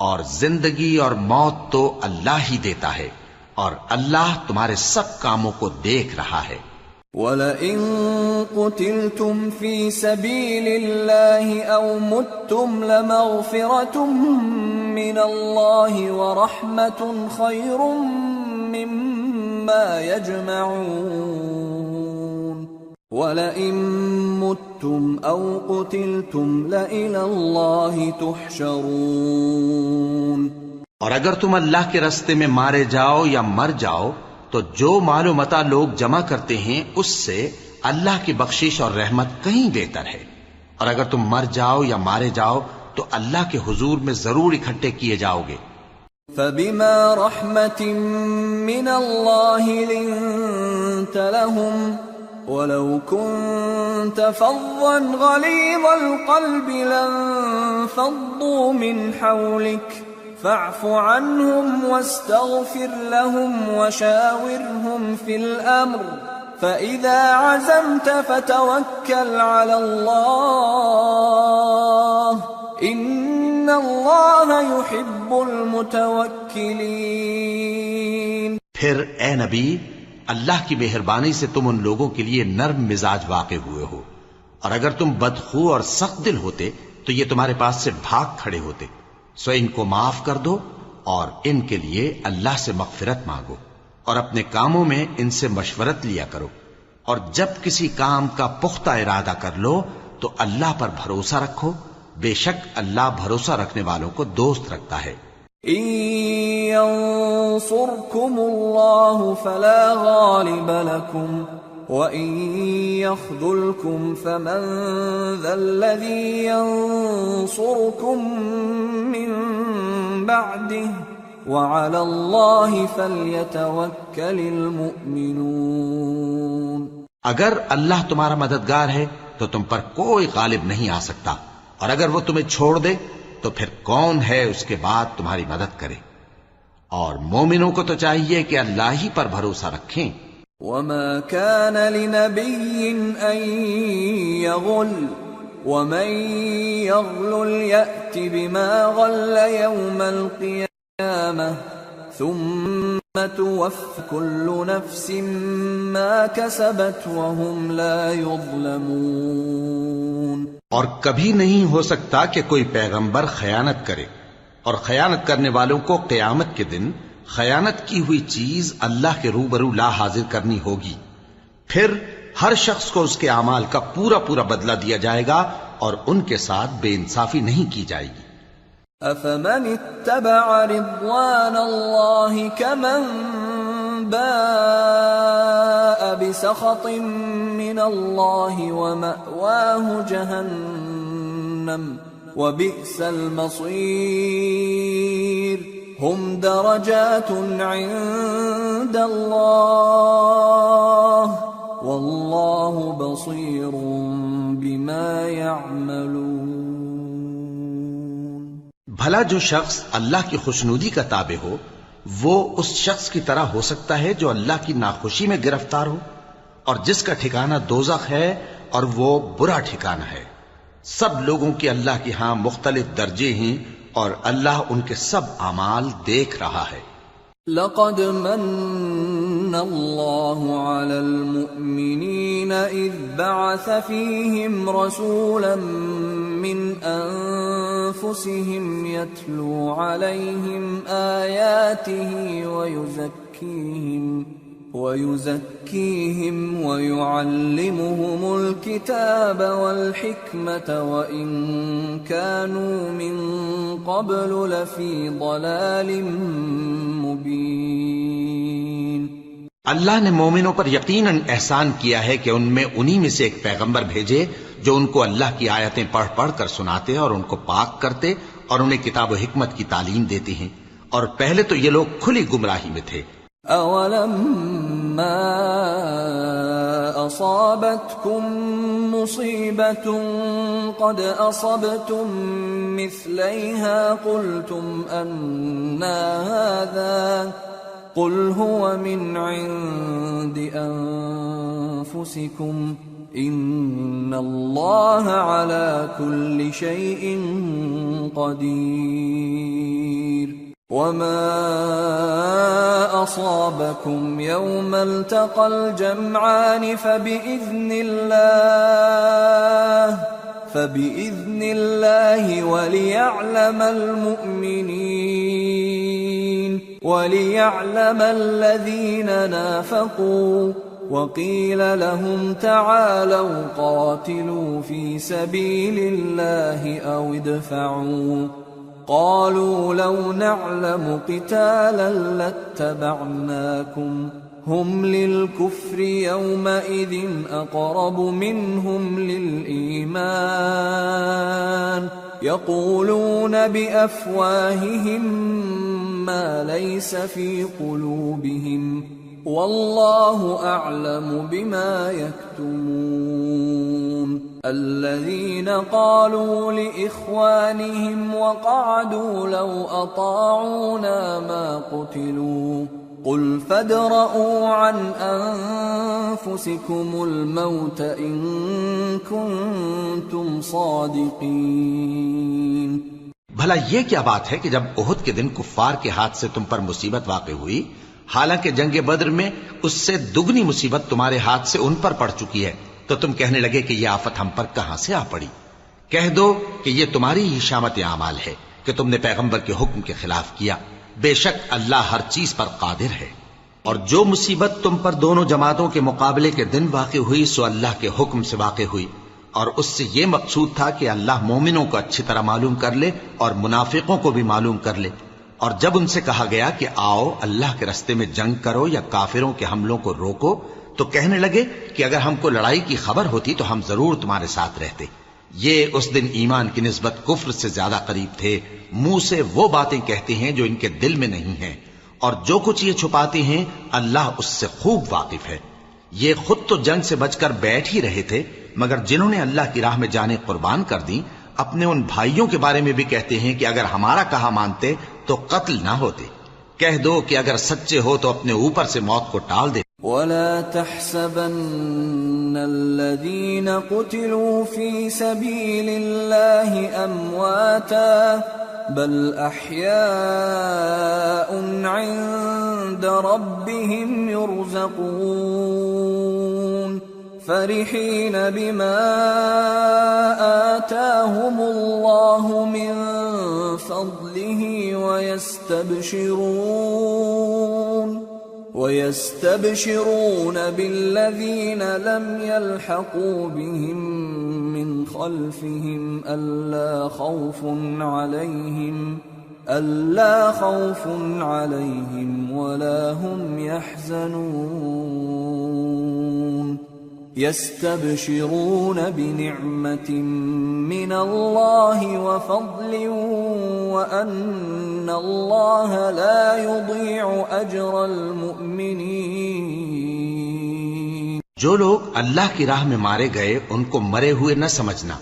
اور زندگی اور موت تو اللہ ہی دیتا ہے، اور اللہ تمہارے سب کاموں کو دیکھ رہا ہے۔ وَلَئِن قُتِلْتُمْ فِي سَبِيلِ اللَّهِ أَوْ مُتُّمْ لَمَغْفِرَةٌ مِّنَ اللَّهِ وَرَحْمَةٌ خَيْرٌ مِّمَّا يَجْمَعُونَ وَلَئِن مُتُّمْ أَوْ قُتِلْتُمْ لَإِلَى اللَّهِ تُحْشَرُونَ۔ اور اگر تم اللہ کے راستے میں مارے جاؤ یا مر جاؤ تو جو مال و متاع لوگ جمع کرتے ہیں اس سے اللہ کی بخشش اور رحمت کہیں بہتر ہے، اور اگر تم مر جاؤ یا مارے جاؤ تو اللہ کے حضور میں ضرور اکٹھے کیے جاؤ گے۔ فَبِمَا رَحْمَةٍ مِّنَ اللَّهِ لِنتَ لَهُمْ وَلَوْ كُنتَ فَظًّا غَلِيظَ الْقَلْبِ لَانفَضُّوا مِنْ حَوْلِكَ فاعف عنهم واستغفر لهم وشاورهم في الأمر فإذا عزمت فتوكل على الله إن الله يحب المتوكلين۔ پھر اے نبی، اللہ کی مہربانی سے تم ان لوگوں کے لیے نرم مزاج واقع ہوئے ہو، اور اگر تم بدخو اور سخت دل ہوتے تو یہ تمہارے پاس سے بھاگ کھڑے ہوتے، سو ان کو معاف کر دو اور ان کے لیے اللہ سے مغفرت مانگو، اور اپنے کاموں میں ان سے مشورت لیا کرو، اور جب کسی کام کا پختہ ارادہ کر لو تو اللہ پر بھروسہ رکھو، بے شک اللہ بھروسہ رکھنے والوں کو دوست رکھتا ہے۔ إن ينصركم الله فلا غالب لكم وَإِن يَخْذُلْكُمْ فَمَنْ ذَا الَّذِي يَنصُرُكُمْ مِنْ بَعْدِهِ وَعَلَى اللَّهِ فَلْيَتَوَكَّلِ الْمُؤْمِنُونَ۔ اگر اللہ تمہارا مددگار ہے تو تم پر کوئی غالب نہیں آ سکتا، اور اگر وہ تمہیں چھوڑ دے تو پھر کون ہے اس کے بعد تمہاری مدد کرے؟ اور مومنوں کو تو چاہیے کہ اللہ ہی پر بھروسہ رکھیں۔ وَمَا كَانَ لِنَبِيٍّ أَن يَغُلَّ وَمَن يَغْلُلْ يَأْتِ بِمَا غَلَّ يَوْمَ الْقِيَامَةِ ثُمَّ تُوَفَّى كُلُّ نَفْسٍ مَا كَسَبَتْ وَهُمْ لَا يُظْلَمُونَ۔ اور کبھی نہیں ہو سکتا کہ کوئی پیغمبر خیانت کرے، اور خیانت کرنے والوں کو قیامت کے دن خیانت کی ہوئی چیز اللہ کے روبرو لا حاضر کرنی ہوگی، پھر ہر شخص کو اس کے اعمال کا پورا پورا بدلہ دیا جائے گا، اور ان کے ساتھ بے انصافی نہیں کی جائے گی۔ أَفَمَنِ اتَّبَعَ رِضْوَانَ اللَّهِ كَمَنْ بَاءَ بِسَخَطٍ مِّنَ اللَّهِ وَمَأْوَاهُ جَهَنَّمُ وَبِئْسَ الْمَصِيرُ۔ هُمْ دَرَجَاتٌ عِندَ اللَّهِ وَاللَّهُ بَصِيرٌ بِمَا يَعْمَلُونَ۔ بھلا جو شخص اللہ کی خوشنودی کا تابع ہو وہ اس شخص کی طرح ہو سکتا ہے جو اللہ کی ناخوشی میں گرفتار ہو، اور جس کا ٹھکانہ دوزخ ہے اور وہ برا ٹھکانہ ہے۔ سب لوگوں کے اللہ کے ہاں مختلف درجے ہیں، اور اللہ ان کے سب اعمال دیکھ رہا ہے۔ لقد من الله على المؤمنين إذ بعث فيهم رسولا من أنفسهم يتلو عليهم آياته ويزكيهم ويعلمهم الكتاب والحكمة وإن كانوا من قبل لفي ضلال مبين. اللہ نے مومنوں پر یقیناً احسان کیا ہے کہ ان میں انہی میں سے ایک پیغمبر بھیجے جو ان کو اللہ کی آیتیں پڑھ پڑھ کر سناتے اور ان کو پاک کرتے اور انہیں کتاب و حکمت کی تعلیم دیتے ہیں، اور پہلے تو یہ لوگ کھلی گمراہی میں تھے. أَوَلَمَّا أَصَابَتْكُم مُّصِيبَةٌ قَدْ أَصَبْتُم مِّثْلَيْهَا قُلْتُمْ أَنَّىٰ هَٰذَا قُلْ هُوَ مِنْ عِندِ أَنفُسِكُمْ إِنَّ اللَّهَ عَلَىٰ كُلِّ شَيْءٍ قَدِيرٌ. وما أصابكم يوم التقى الجمعان فبإذن الله وليعلم الذين نافقوا وقيل لهم تعالوا قاتلوا في سبيل الله أو ادفعوا قالوا لو نعلم قتالا لاتبعناكم هم للكفر يومئذ أقرب منهم للإيمان يقولون بأفواههم ما ليس في قلوبهم والله أعلم بما يكتمون. الذين قالوا لإخوانهم وقعدوا لو أطاعونا ما قتلوا قل فادرءوا عن أنفسكم الموت إن كنتم صادقين. بھلا یہ کیا بات ہے کہ جب احد کے دن کفار کے ہاتھ سے تم پر مصیبت واقع ہوئی، حالانکہ جنگ بدر میں اس سے دگنی مصیبت تمہارے ہاتھ سے ان پر پڑ چکی ہے، تو تم کہنے لگے کہ یہ آفت ہم پر کہاں سے آ پڑی؟ کہہ دو کہ یہ تمہاری ہی شامت اعمال ہے کہ تم نے پیغمبر کے حکم کے خلاف کیا. بے شک اللہ ہر چیز پر قادر ہے. اور جو مصیبت تم پر دونوں جماعتوں کے مقابلے کے دن واقع ہوئی سو اللہ کے حکم سے واقع ہوئی، اور اس سے یہ مقصود تھا کہ اللہ مومنوں کو اچھی طرح معلوم کر لے اور منافقوں کو بھی معلوم کر لے. اور جب ان سے کہا گیا کہ آؤ اللہ کے راستے میں جنگ کرو یا کافروں کے حملوں کو روکو، تو کہنے لگے کہ اگر ہم کو لڑائی کی خبر ہوتی تو ہم ضرور تمہارے ساتھ رہتے. یہ اس دن ایمان کی نسبت کفر سے زیادہ قریب تھے. منہ سے وہ باتیں کہتے ہیں جو ان کے دل میں نہیں ہیں، اور جو کچھ یہ چھپاتے ہیں اللہ اس سے خوب واقف ہے. یہ خود تو جنگ سے بچ کر بیٹھ ہی رہے تھے، مگر جنہوں نے اللہ کی راہ میں جانیں قربان کر دیں اپنے ان بھائیوں کے بارے میں بھی کہتے ہیں کہ اگر ہمارا کہا مانتے تو قتل نہ ہوتے. کہہ دو کہ اگر سچے ہو تو اپنے اوپر سے موت کو ٹال دے. ولا تحسبن الذين قتلوا في سبيل الله أمواتا بل أحياء عند ربهم يرزقون فرحين بما آتاهم الله من فضله ويستبشرون بالذين لم يلحقوا بهم من خلفهم ألا خوف عليهم ولا هم يحزنون. يستبشرون بنعمة من الله وفضل وأن الله لا يضيع أجر المؤمنين. جو لوگ اللہ کی راہ میں مارے گئے ان کو مرے ہوئے نہ سمجھنا،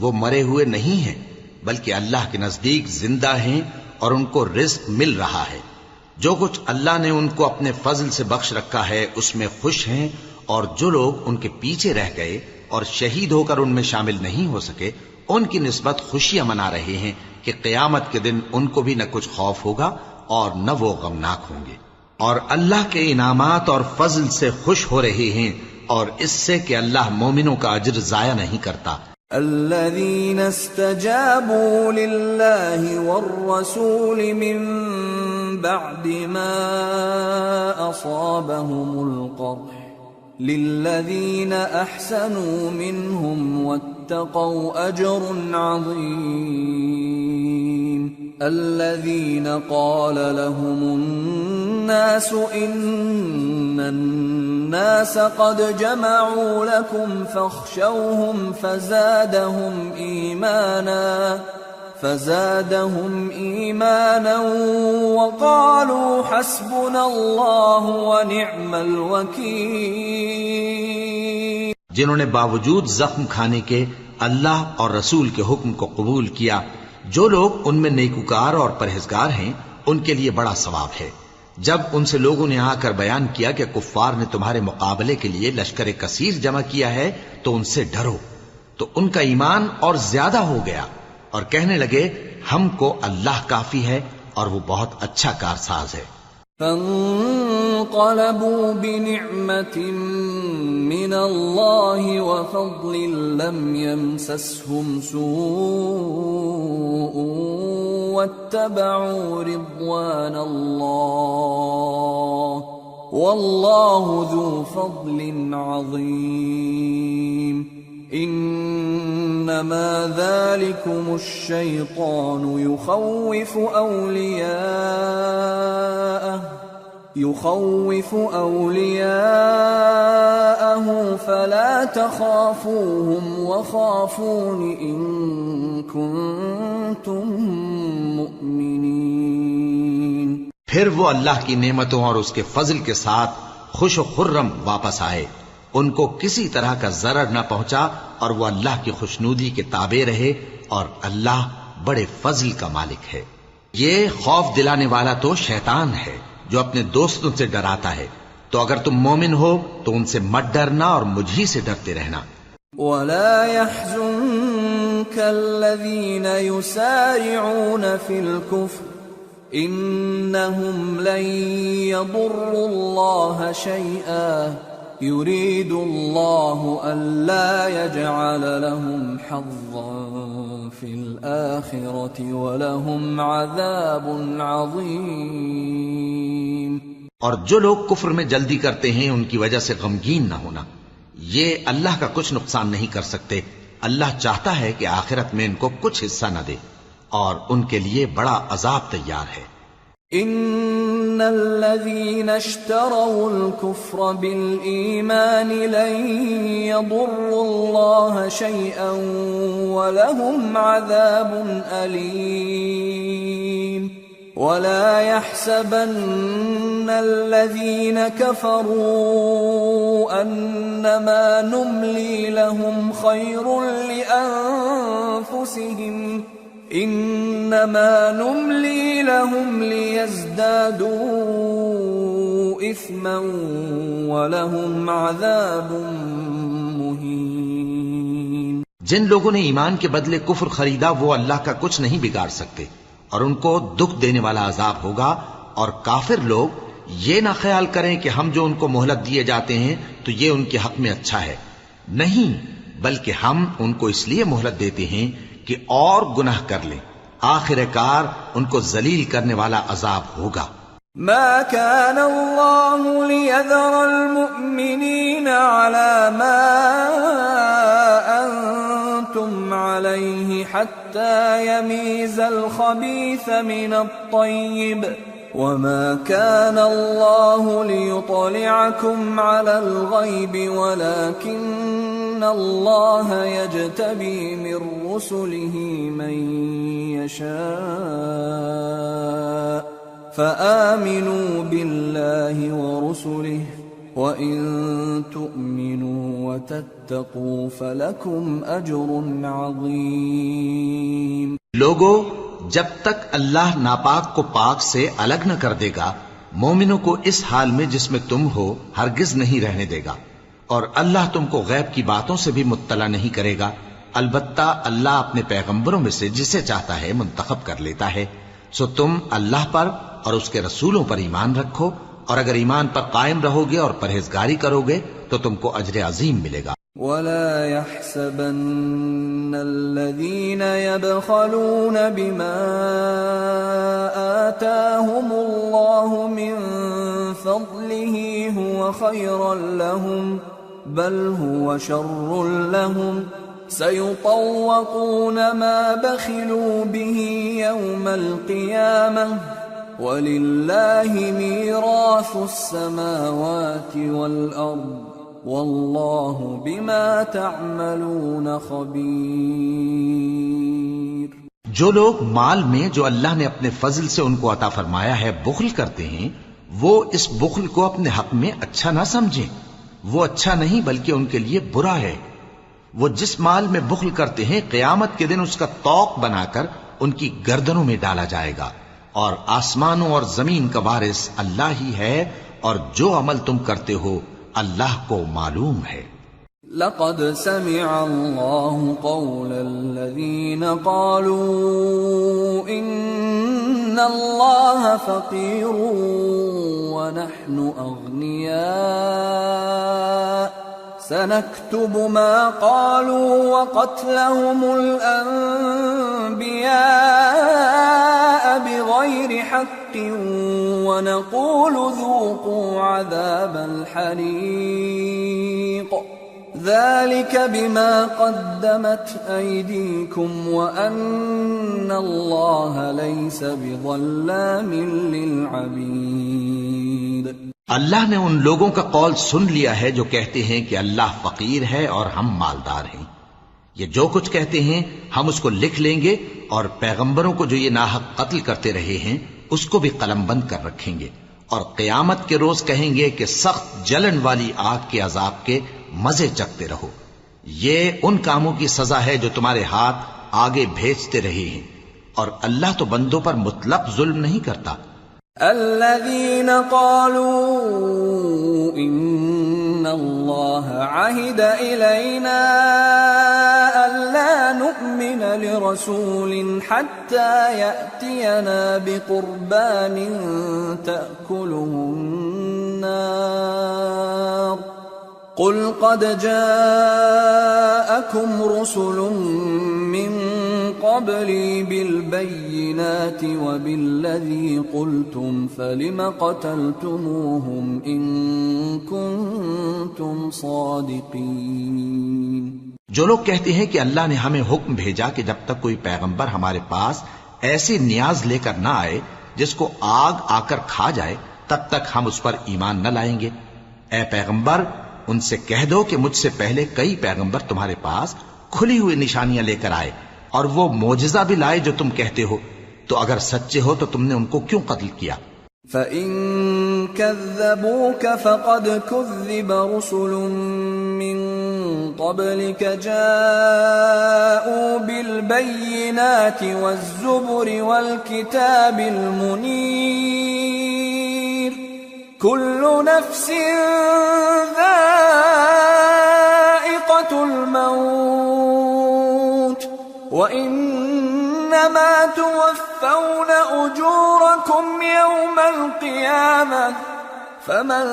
وہ مرے ہوئے نہیں ہیں بلکہ اللہ کے نزدیک زندہ ہیں اور ان کو رزق مل رہا ہے. جو کچھ اللہ نے ان کو اپنے فضل سے بخش رکھا ہے اس میں خوش ہیں، اور جو لوگ ان کے پیچھے رہ گئے اور شہید ہو کر ان میں شامل نہیں ہو سکے ان کی نسبت خوشیاں منا رہے ہیں کہ قیامت کے دن ان کو بھی نہ کچھ خوف ہوگا اور نہ وہ غمناک ہوں گے. اور اللہ کے انعامات اور فضل سے خوش ہو رہے ہیں، اور اس سے کہ اللہ مومنوں کا اجر ضائع نہیں کرتا۔ الذين استجابوا لله والرسول من بعد ما أصابهم القرح للذين أحسنوا منهم واتقوا أجر عظيم الذين قال لهم الناس إن الناس قد جمعوا لكم فاخشوهم فزادهم إيمانا وقالوا حسبنا الله ونعم الوكيل۔ جنہوں نے باوجود زخم کھانے کے اللہ اور رسول کے حکم کو قبول کیا، جو لوگ ان میں نیکوکار اور پرہیزگار ہیں ان کے لیے بڑا ثواب ہے۔ جب ان سے لوگوں نے آ کر بیان کیا کہ کفار نے تمہارے مقابلے کے لیے لشکر کثیر جمع کیا ہے تو ان سے ڈرو، تو ان کا ایمان اور زیادہ ہو گیا اور کہنے لگے ہم کو اللہ کافی ہے اور وہ بہت اچھا کارساز ہے۔ فانقلبوا بنعمة من الله وفضل لم يمسسهم سوء واتبعوا رضوان الله والله ذو فضل عظيم انما ذلكم الشيطان يخوف أولياءه فلا تخافوهم وخافون إن كنتم مؤمنين۔ پھر وہ اللہ کی نعمتوں اور اس کے فضل کے ساتھ خوش و خرم واپس آئے، ان کو کسی طرح کا ضرر نہ پہنچا اور وہ اللہ کی خوشنودی کے تابع رہے، اور اللہ بڑے فضل کا مالک ہے۔ یہ خوف دلانے والا تو شیطان ہے جو اپنے دوستوں سے ڈراتا ہے، تو اگر تم مومن ہو تو ان سے مت ڈرنا اور مجھ ہی سے ڈرتے رہنا۔ وَلَا يَحْزُنكَ الَّذِينَ يُسَارِعُونَ فِي الْكُفْرِ إِنَّهُمْ لَن يَضُرُّوا اللَّهَ شَيْئًا يُرِيدُ اللَّهُ أَلَّا يَجْعَلَ لَهُمْ حَظًّا فِي الْآخِرَةِ وَلَهُمْ عَذَابٌ عَظِيمٌ۔ اور جو لوگ کفر میں جلدی کرتے ہیں ان کی وجہ سے غمگین نہ ہونا، یہ اللہ کا کچھ نقصان نہیں کر سکتے۔ اللہ چاہتا ہے کہ آخرت میں ان کو کچھ حصہ نہ دے، اور ان کے لیے بڑا عذاب تیار ہے۔ ان الذين اشتروا الكفر بالإيمان لن يضروا الله شيئا ولهم عذاب أليم ولا يحسبن الذين كفروا أنما نملي لهم خير لأنفسهم انما نملي لهم ليزدادوا اثما ولهم عذاب مهين۔ جن لوگوں نے ایمان کے بدلے کفر خریدا وہ اللہ کا کچھ نہیں بگاڑ سکتے، اور ان کو دکھ دینے والا عذاب ہوگا۔ اور کافر لوگ یہ نہ خیال کریں کہ ہم جو ان کو مہلت دیے جاتے ہیں تو یہ ان کے حق میں اچھا ہے، نہیں، بلکہ ہم ان کو اس لیے مہلت دیتے ہیں کہ اور گناہ کر لیں، آخر کار ان کو ذلیل کرنے والا عذاب ہوگا۔ ما كان الله ليذر المؤمنين على ما أنتم عليه حتى يميز الخبيث من الطيب وما كان الله ليطلعكم على الغيب ولكن الله يجتبي من رسله من يشاء فآمنوا بالله ورسله وإن تؤمنوا وتتقوا فلكم أجر عظيم۔ لوگو، جب تک اللہ ناپاک کو پاک سے الگ نہ کر دے گا، مومنوں کو اس حال میں جس میں تم ہو ہرگز نہیں رہنے دے گا، اور اللہ تم کو غیب کی باتوں سے بھی مطلع نہیں کرے گا۔ البتہ اللہ اپنے پیغمبروں میں سے جسے چاہتا ہے منتخب کر لیتا ہے، سو تم اللہ پر اور اس کے رسولوں پر ایمان رکھو اور اگر ایمان پر قائم رہو گے اور پرہیزگاری کرو گے تو تم کو اجر عظیم ملے گا۔ ولا يحسبن الذين يبخلون بما آتاهم الله من فضله هو خيرا لهم بل هو شر لهم سيطوقون ما بخلوا به يوم القيامة وَلِلَّهِ مِيرَاثُ السَّمَاوَاتِ وَالْأَرْضِ وَاللَّهُ بِمَا تَعْمَلُونَ خَبِيرٌ۔ جو لوگ مال میں جو اللہ نے اپنے فضل سے ان کو عطا فرمایا ہے بخل کرتے ہیں، وہ اس بخل کو اپنے حق میں اچھا نہ سمجھیں، وہ اچھا نہیں بلکہ ان کے لیے برا ہے۔ وہ جس مال میں بخل کرتے ہیں قیامت کے دن اس کا طوق بنا کر ان کی گردنوں میں ڈالا جائے گا، اور آسمانوں اور زمین کا وارث اللہ ہی ہے، اور جو عمل تم کرتے ہو اللہ کو معلوم ہے۔ لقد سمع الله قول الذين قالوا إن الله فقير ونحن أغنياء سنكتب ما قالوا وقتلهم الأنبياء بغير حق ونقول ذوقوا عذاب الحريق ذلك بما قدمت أيديكم وأن الله ليس بظلام للعبيد۔ اللہ نے ان لوگوں کا قول سن لیا ہے جو کہتے ہیں کہ اللہ فقیر ہے اور ہم مالدار ہیں۔ یہ جو کچھ کہتے ہیں ہم اس کو لکھ لیں گے، اور پیغمبروں کو جو یہ ناحق قتل کرتے رہے ہیں اس کو بھی قلم بند کر رکھیں گے، اور قیامت کے روز کہیں گے کہ سخت جلن والی آگ کے عذاب کے مزے چکھتے رہو۔ یہ ان کاموں کی سزا ہے جو تمہارے ہاتھ آگے بھیجتے رہے ہیں، اور اللہ تو بندوں پر مطلق ظلم نہیں کرتا۔ الذين قالوا إن الله عهد إلينا ألا نؤمن لرسول حتى يأتينا بقربان تأكله النار قل قد جاءكم رسل من قبلي بالبينات وبالذي قلتم فلم قتلتموهم إن كنتم صادقين۔ جو لوگ کہتے ہیں کہ اللہ نے ہمیں حکم بھیجا کہ جب تک کوئی پیغمبر ہمارے پاس ایسی نیاز لے کر نہ آئے جس کو آگ آ کر کھا جائے تب تک ہم اس پر ایمان نہ لائیں گے۔ اے پیغمبر ان سے کہہ دو کہ مجھ سے پہلے کئی پیغمبر تمہارے پاس کھلی ہوئی نشانیاں لے کر آئے اور وہ معجزہ بھی لائے جو تم کہتے ہو، تو اگر سچے ہو تو تم نے ان کو کیوں قتل کیا؟ فَإِن كَذَّبُوكَ فَقَدْ كُذِّبَ رُسُلٌ مِّن قَبْلِكَ جَاءُوا بِالْبَيِّنَاتِ وَالزُّبُرِ وَالْكِتَابِ الْمُنِيرِ كُلُّ نَفْسٍ ذَائِقَةُ الْمَوْتِ وَإِنَّمَا تُوَفَّوْنَ أُجُورَكُمْ يَوْمَ الْقِيَامَةِ فَمَنْ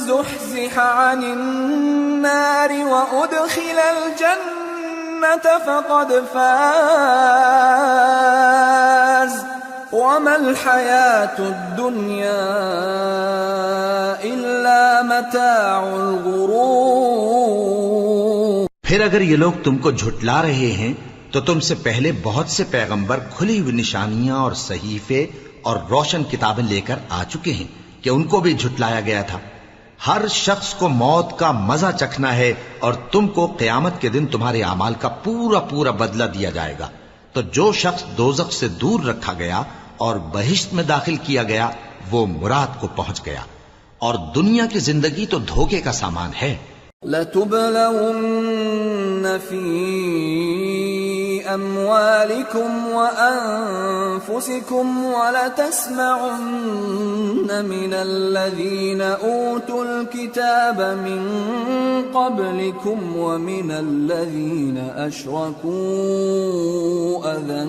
زُحْزِحَ عَنِ النَّارِ وَأُدْخِلَ الْجَنَّةَ فَقَدْ فَازَ وَمَا الْحَيَاةُ الدُّنْيَا إِلَّا مَتَاعُ الْغُرُورِ۔ پھر اگر یہ لوگ تم کو جھٹلا رہے ہیں تو تم سے پہلے بہت سے پیغمبر کھلی ہوئی نشانیاں اور صحیفے اور روشن کتابیں لے کر آ چکے ہیں کہ ان کو بھی جھٹلایا گیا تھا۔ ہر شخص کو موت کا مزہ چکھنا ہے، اور تم کو قیامت کے دن تمہارے اعمال کا پورا پورا بدلہ دیا جائے گا۔ تو جو شخص دوزخ سے دور رکھا گیا اور بہشت میں داخل کیا گیا وہ مراد کو پہنچ گیا، اور دنیا کی زندگی تو دھوکے کا سامان ہے۔ لَتُبْلَوُنَّ فِي أَمْوَالِكُمْ وَأَنفُسِكُمْ وَلَتَسْمَعُنَّ مِنَ الَّذِينَ أُوتُوا الْكِتَابَ مِنْ قَبْلِكُمْ وَمِنَ الَّذِينَ أَشْرَكُوا أَذًى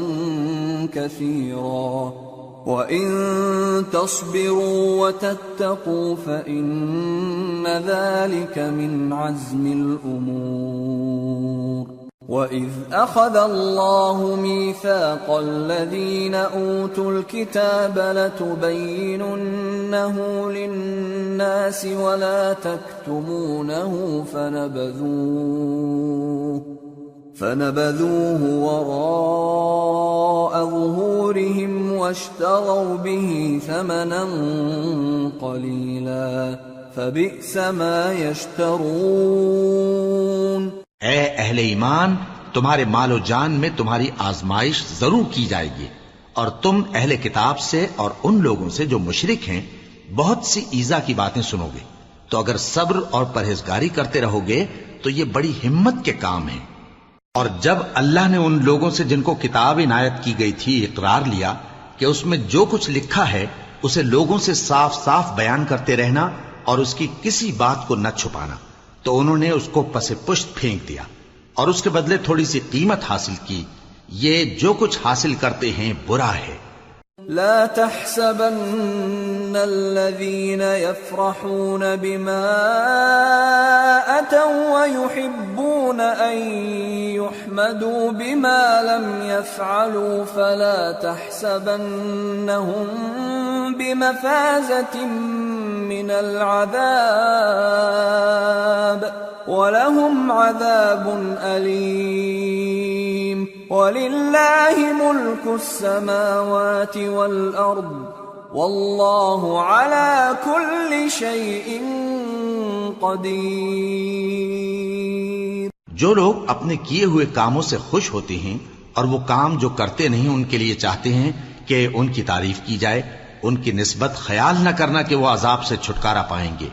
كَثِيرًا وَإِن تَصْبِرُوا وَتَتَّقُوا فَإِنَّ ذَلِكَ مِنْ عَزْمِ الْأُمُورِ وَإِذْ أَخَذَ اللَّهُ مِيثَاقَ الَّذِينَ أُوتُوا الْكِتَابَ لَتُبَيِّنُنَّهُ لِلنَّاسِ وَلَا تَكْتُمُونَهُ فنبذوه وراء ظهورهم واشتروا به ثمنا قليلا فبئس ما يشترون۔ اے اہل ایمان، تمہارے مال و جان میں تمہاری آزمائش ضرور کی جائے گی، اور تم اہل کتاب سے اور ان لوگوں سے جو مشرک ہیں بہت سی ایذا کی باتیں سنو گے، تو اگر صبر اور پرہیزگاری کرتے رہو گے تو یہ بڑی ہمت کے کام ہیں۔ اور جب اللہ نے ان لوگوں سے جن کو کتاب عنایت کی گئی تھی اقرار لیا کہ اس میں جو کچھ لکھا ہے اسے لوگوں سے صاف صاف بیان کرتے رہنا اور اس کی کسی بات کو نہ چھپانا، تو انہوں نے اس کو پس پشت پھینک دیا اور اس کے بدلے تھوڑی سی قیمت حاصل کی۔ یہ جو کچھ حاصل کرتے ہیں برا ہے۔ لا تحسبن الذين يفرحون بما أتوا ويحبون أن يحمدوا بما لم يفعلوا فلا تحسبنهم بمفازة من العذاب وَلَهُمْ عَذَابٌ أَلِيمٌ وَلِلَّهِ مُلْكُ السَّمَاوَاتِ وَالْأَرْضِ وَاللَّهُ عَلَى كُلِّ شَيْءٍ قَدِيرٌ۔ جو لوگ اپنے کیے ہوئے کاموں سے خوش ہوتے ہیں اور وہ کام جو کرتے نہیں ان کے لیے چاہتے ہیں کہ ان کی تعریف کی جائے، ان کی نسبت خیال نہ کرنا کہ وہ عذاب سے چھٹکارا پائیں گے،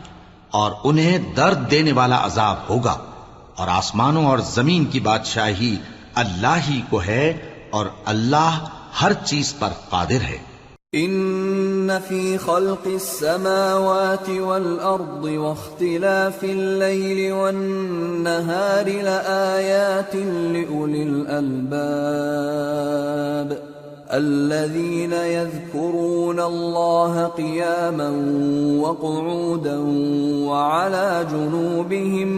اور انہیں درد دینے والا عذاب ہوگا۔ اور آسمانوں اور زمین کی بادشاہی اللہ ہی کو ہے، اور اللہ ہر چیز پر قادر ہے۔ ان فی خلق السماوات والارض واختلاف الليل والنهار لآیات لأولی الالباب الذين يذكرون الله قياما وقعودا وعلى جنوبهم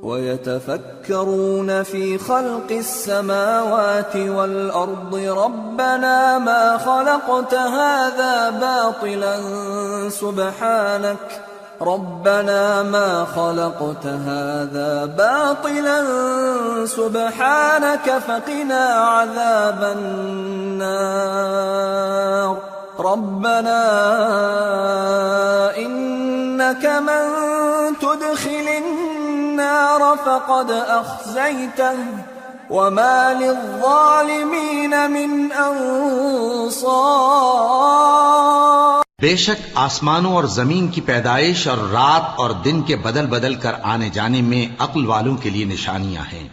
ويتفكرون في خلق السماوات والأرض ربنا ما خلقت هذا باطلا سبحانك فقنا عذاب النار ربنا إنك من تدخل النار فقد أخزيته وما للظالمين من أنصار۔ بے شک آسمانوں اور زمین کی پیدائش اور رات اور دن کے بدل بدل کر آنے جانے میں عقل والوں کے لیے نشانیاں ہیں،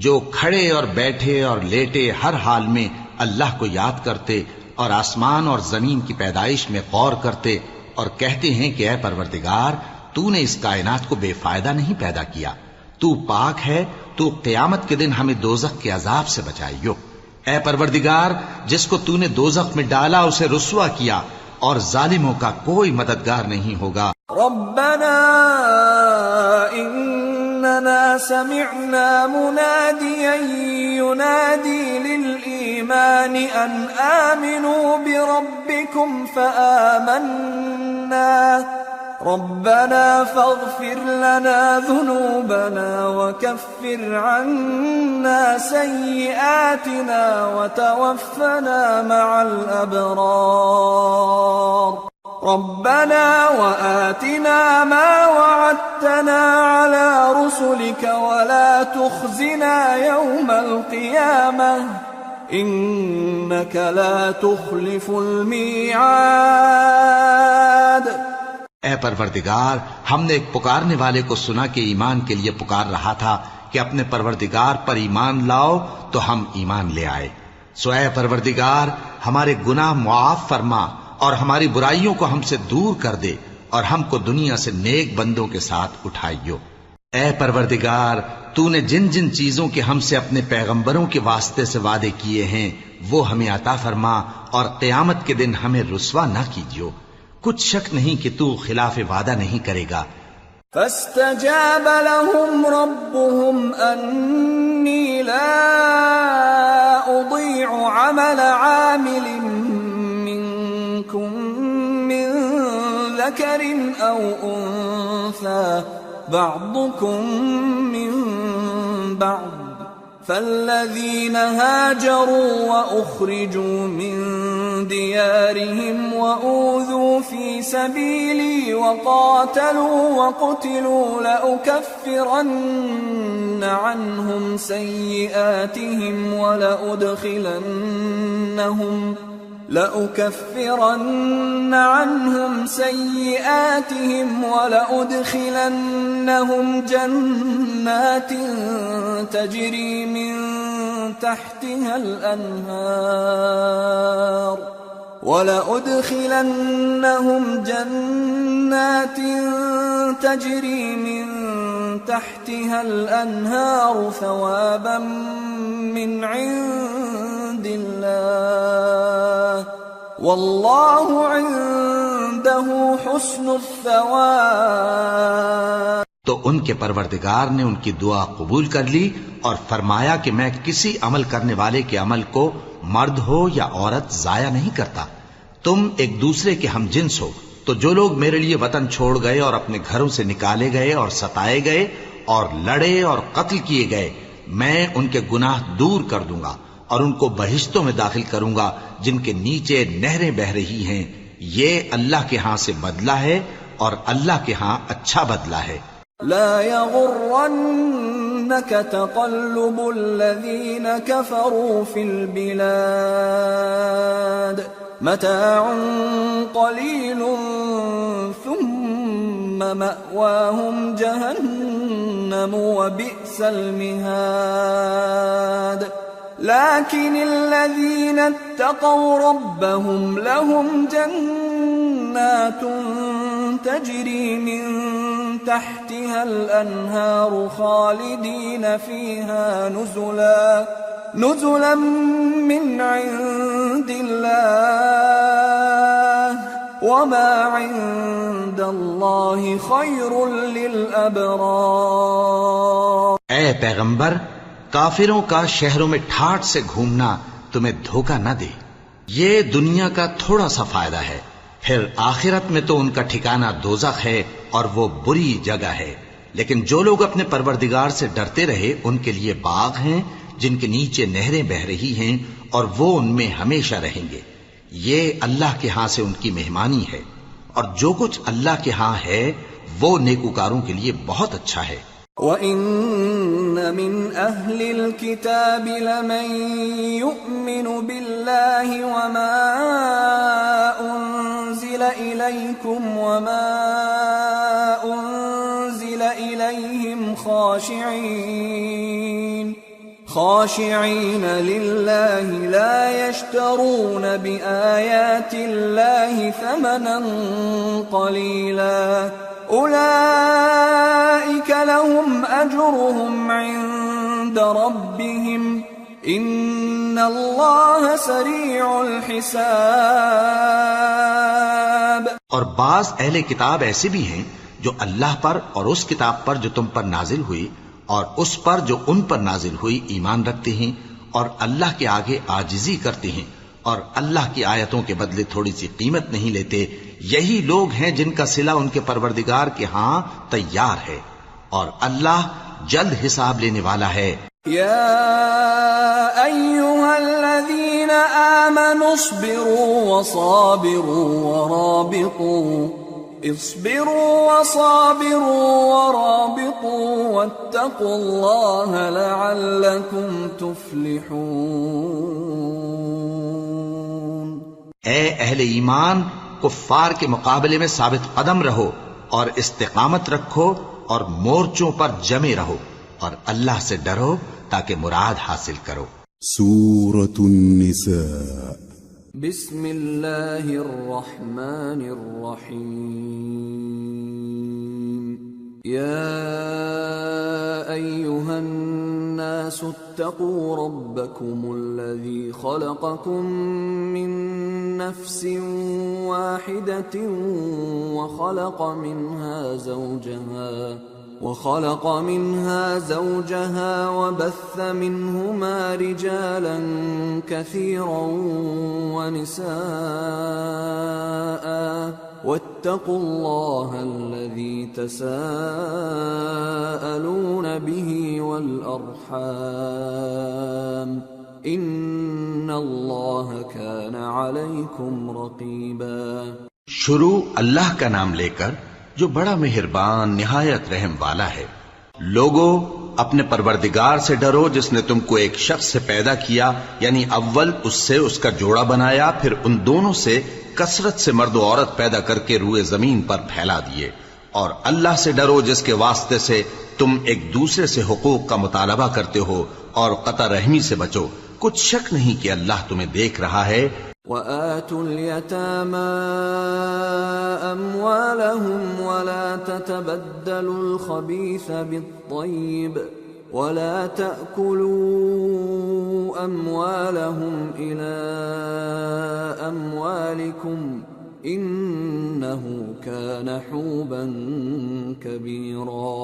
جو کھڑے اور بیٹھے اور لیٹے ہر حال میں اللہ کو یاد کرتے اور آسمان اور زمین کی پیدائش میں غور کرتے اور کہتے ہیں کہ اے پروردگار، تو نے اس کائنات کو بے فائدہ نہیں پیدا کیا، تو پاک ہے، تو قیامت کے دن ہمیں دوزخ کے عذاب سے بچائیو۔ اے پروردگار، جس کو تو نے دوزخ میں ڈالا اسے رسوا کیا، اور ظالموں کا کوئی مددگار نہیں ہوگا۔ ربنا اننا سمعنا مناديا ينادي للإيمان ان آمنوا بربكم فآمنا ربنا فاغفر لنا ذنوبنا وكفر عنا سيئاتنا وتوفنا مع الأبرار ربنا وآتنا ما وعدتنا على رسلك ولا تخزنا يوم القيامة إنك لا تخلف الميعاد۔ اے پروردگار، ہم نے ایک پکارنے والے کو سنا کہ ایمان کے لیے پکار رہا تھا کہ اپنے پروردگار پر ایمان لاؤ، تو ہم ایمان لے آئے۔ سو اے پروردگار، ہمارے گناہ معاف فرما اور ہماری برائیوں کو ہم سے دور کر دے، اور ہم کو دنیا سے نیک بندوں کے ساتھ اٹھائیو۔ اے پروردگار، تو نے جن جن چیزوں کے ہم سے اپنے پیغمبروں کے واسطے سے وعدے کیے ہیں وہ ہمیں عطا فرما، اور قیامت کے دن ہمیں رسوا نہ کیجیو۔ کچھ شک نہیں کہ تو خلاف وعدہ نہیں کرے گا۔ فاستجاب لهم ربهم أني لا أضيع عمل عامل منكم من ذكر أو أنثى بعضكم من بعض، فالذين هاجروا وأخرجوا من ديارهم وأوذوا في سبيلي وقاتلوا وقتلوا لأكفرن عنهم سيئاتهم ولأدخلنهم جنات تجري من تحتها الأنهار ثوابا من عند الله والله عنده حسن الثواب۔ تو ان کے پروردگار نے ان کی دعا قبول کر لی اور فرمایا کہ میں کسی عمل کرنے والے کے عمل کو مرد ہو یا عورت ضائع نہیں کرتا۔ تم ایک دوسرے کے ہم جنس ہو، تو جو لوگ میرے لیے وطن چھوڑ گئے اور اپنے گھروں سے نکالے گئے اور ستائے گئے اور لڑے اور قتل کیے گئے، میں ان کے گناہ دور کر دوں گا اور ان کو بہشتوں میں داخل کروں گا جن کے نیچے نہریں بہہ رہی ہیں۔ یہ اللہ کے ہاں سے بدلہ ہے اور اللہ کے ہاں اچھا بدلہ ہے۔ لا يغرنك تقلب الذين كفروا في البلاد متاع قليل ثم مأواهم جهنم وبئس المهاد لكن الذين اتقوا ربهم لهم جنات تجري من تحتها الأنهار خالدين فيها نزلا من عند الله وما عند الله خير للأبرار۔ اے پیغمبر، کافروں کا شہروں میں ٹھاٹھ سے گھومنا تمہیں دھوکہ نہ دے۔ یہ دنیا کا تھوڑا سا فائدہ ہے، پھر آخرت میں تو ان کا ٹھکانہ دوزخ ہے اور وہ بری جگہ ہے۔ لیکن جو لوگ اپنے پروردگار سے ڈرتے رہے ان کے لیے باغ ہیں جن کے نیچے نہریں بہہ رہی ہیں اور وہ ان میں ہمیشہ رہیں گے۔ یہ اللہ کے ہاں سے ان کی مہمانی ہے، اور جو کچھ اللہ کے ہاں ہے وہ نیکوکاروں کے لیے بہت اچھا ہے۔ وَإِنَّ مِنْ أَهْلِ الْكِتَابِ لَمَنْ يُؤْمِنُ بِاللَّهِ وَمَا أُنْزِلَ إِلَيْكُمْ وَمَا أُنْزِلَ إِلَيْهِمْ خاشعين لله لا يشترون بآيات الله ثمنا قليلا أولئك لهم أجرهم عند ربهم إن الله سريع الحساب۔ اور بعض اہل کتاب ایسے بھی ہیں جو اللہ پر اور اس کتاب پر جو تم پر نازل ہوئی اور اس پر جو ان پر نازل ہوئی ایمان رکھتے ہیں اور اللہ کے آگے عاجزی کرتے ہیں اور اللہ کی آیتوں کے بدلے تھوڑی سی قیمت نہیں لیتے۔ یہی لوگ ہیں جن کا صلہ ان کے پروردگار کے ہاں تیار ہے، اور اللہ جلد حساب لینے والا ہے۔ یا ایھا الذین آمنوا اصبروا وصابروا ورابطوا واتقوا اللہ لعلکم تفلحون۔ اے اہل ایمان، کفار کے مقابلے میں ثابت قدم رہو اور استقامت رکھو اور مورچوں پر جمے رہو، اور اللہ سے ڈرو تاکہ مراد حاصل کرو۔ سورة النساء۔ بسم اللہ الرحمن الرحیم۔ يا أيها الناس اتقوا ربكم الذي خلقكم من نفس واحدة وخلق منها زوجها وبث منهما رجالا كثيرا ونساء واتقوا الله الذي تساءلون به والأرحام ان اللہ کان علیکم رقیبا۔ شروع اللہ کا نام لے کر جو بڑا مہربان نہایت رحم والا ہے۔ لوگو اپنے پروردگار سے ڈرو جس نے تم کو ایک شخص سے پیدا کیا، یعنی اول اس سے اس کا جوڑا بنایا، پھر ان دونوں سے کثرت سے مرد و عورت پیدا کر کے روئے زمین پر پھیلا دیے، اور اللہ سے ڈرو جس کے واسطے سے تم ایک دوسرے سے حقوق کا مطالبہ کرتے ہو، اور قطع رحمی سے بچو، کچھ شک نہیں کہ اللہ تمہیں دیکھ رہا ہے۔ وَآتُوا الْيَتَامَى أَمْوَالَهُمْ وَلَا تَتَبَدَّلُوا الْخَبِيثَ بِالطَّيِّبِ وَلَا تَأْكُلُوا أَمْوَالَهُمْ إِلَىٰ أَمْوَالِكُمْ إِنَّهُ كَانَ حُوبًا كَبِيرًا۔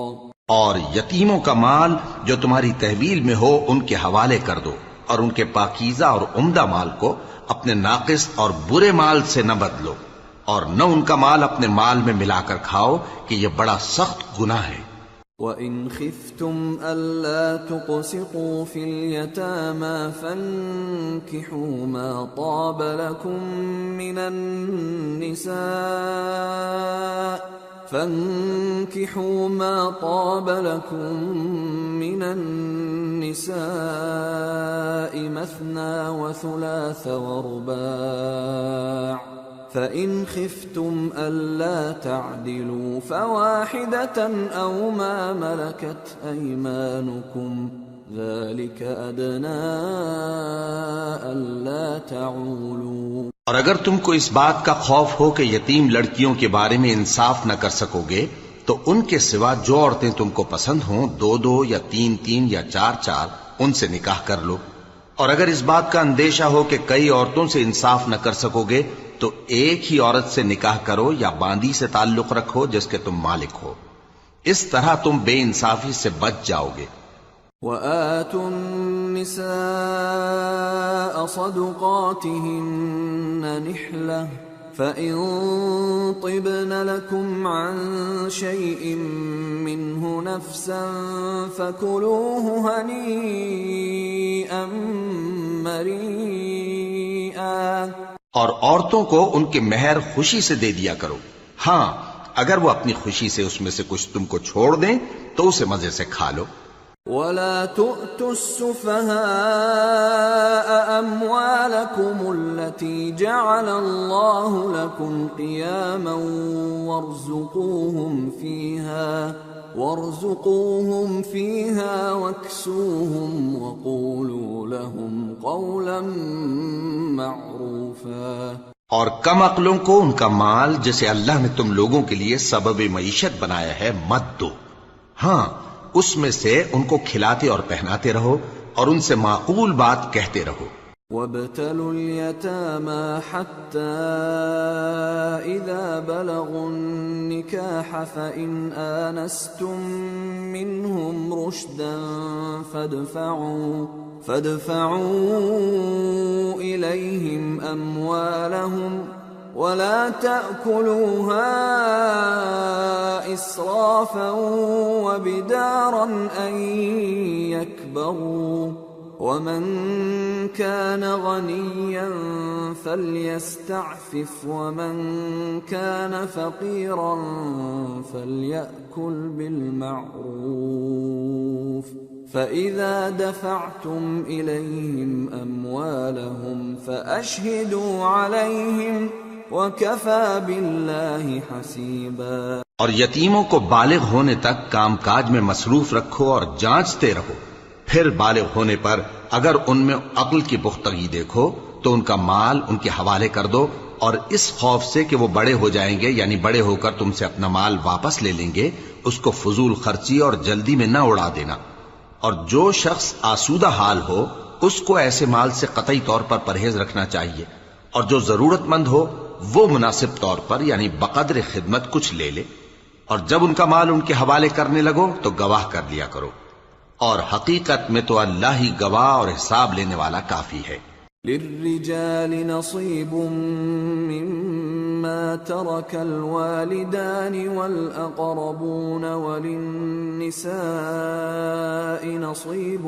اور یتیموں کا مال جو تمہاری تحویل میں ہو ان کے حوالے کر دو، اور ان کے پاکیزہ اور عمدہ مال کو اپنے ناقص اور برے مال سے نہ بدلو، اور نہ ان کا مال اپنے مال میں ملا کر کھاؤ کہ یہ بڑا سخت گناہ ہے۔ وَإِنْ خِفْتُمْ أَلَّا تُقْسِطُوا فِي الْيَتَامَى فَانكِحُوا مَا طَابَ لَكُم من النساء مثنى وثلاث ورباع فإن خفتم ألا تعدلوا فواحدة أو ما ملكت أيمانكم ذلك أدنى ألا تعولوا۔ اور اگر تم کو اس بات کا خوف ہو کہ یتیم لڑکیوں کے بارے میں انصاف نہ کر سکو گے تو ان کے سوا جو عورتیں تم کو پسند ہوں، 2 یا 3 یا 4 ان سے نکاح کر لو۔ اور اگر اس بات کا اندیشہ ہو کہ کئی عورتوں سے انصاف نہ کر سکو گے تو ایک ہی عورت سے نکاح کرو یا باندی سے تعلق رکھو جس کے تم مالک ہو، اس طرح تم بے انصافی سے بچ جاؤ گے۔ وَآتُوا النِّسَاءَ صَدُقَاتِهِنَّ نِحْلَةً فَإِن طِبْنَ لَكُمْ عَن شَيْءٍ مِّنْهُ نَفْسًا فَكُلُوهُ هَنِيئًا مَّرِيئًا۔ اور عورتوں کو ان کے مہر خوشی سے دے دیا کرو، ہاں اگر وہ اپنی خوشی سے اس میں سے کچھ تم کو چھوڑ دیں تو اسے مزے سے کھا لو۔ وَلَا تُؤْتُوا السُّفَهَاءَ أَمْوَالَكُمُ الَّتِي جَعَلَ اللَّهُ لَكُمْ قِيَامًا وَارْزُقُوهُمْ فِيهَا وَاكْسُوهُمْ وَقُولُوا لَهُمْ قَوْلًا مَّعْرُوفًا۔ اور کم عقلوں کو ان کا مال جسے اللہ نے تم لوگوں کے لیے سبب معیشت بنایا ہے مت دو، ہاں اس میں سے ان کو کھلاتے اور پہناتے رہو اور ان سے معقول بات کہتے رہو۔ وَابْتَلُوا الْيَتَامَى حَتَّى إِذَا بَلَغُوا النِّكَاحَ فَإِنْ آنَسْتُمْ مِنْهُمْ رُشْدًا فَادْفَعُوا إِلَيْهِمْ أَمْوَالَهُمْ وَلَا تَأْكُلُوهَا إِسْرَافًا وَبِدَارًا أَن يَكْبَرُوا وَمَن كَانَ غَنِيًّا فَلْيَسْتَعْفِفْ وَمَن كَانَ فَقِيرًا فَلْيَأْكُلْ بِالْمَعْرُوفِ فَإِذَا دَفَعْتُمْ إِلَيْهِمْ أَمْوَالَهُمْ فَأَشْهِدُوا عَلَيْهِمْ وَكَفَى بِاللَّهِ حَسِيبًا۔ اور یتیموں کو بالغ ہونے تک کام کاج میں مصروف رکھو اور جانچتے رہو، پھر بالغ ہونے پر اگر ان میں عقل کی پختگی دیکھو تو ان کا مال ان کے حوالے کر دو، اور اس خوف سے کہ وہ بڑے ہو جائیں گے یعنی بڑے ہو کر تم سے اپنا مال واپس لے لیں گے اس کو فضول خرچی اور جلدی میں نہ اڑا دینا، اور جو شخص آسودہ حال ہو اس کو ایسے مال سے قطعی طور پر پرہیز رکھنا چاہیے، اور جو ضرورت مند ہو وہ مناسب طور پر یعنی بقدر خدمت کچھ لے لے، اور جب ان کا مال ان کے حوالے کرنے لگو تو گواہ کر لیا کرو، اور حقیقت میں تو اللہ ہی گواہ اور حساب لینے والا کافی ہے۔ للرجال نصيب مما ترك الوالدان والأقربون وللنساء نصيب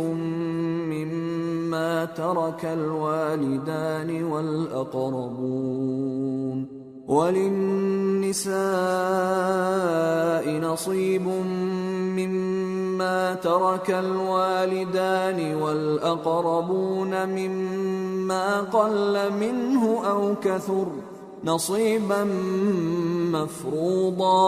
مما ترك الوالدان والأقربون مما قل منه أو كثر نصيبا مفروضا۔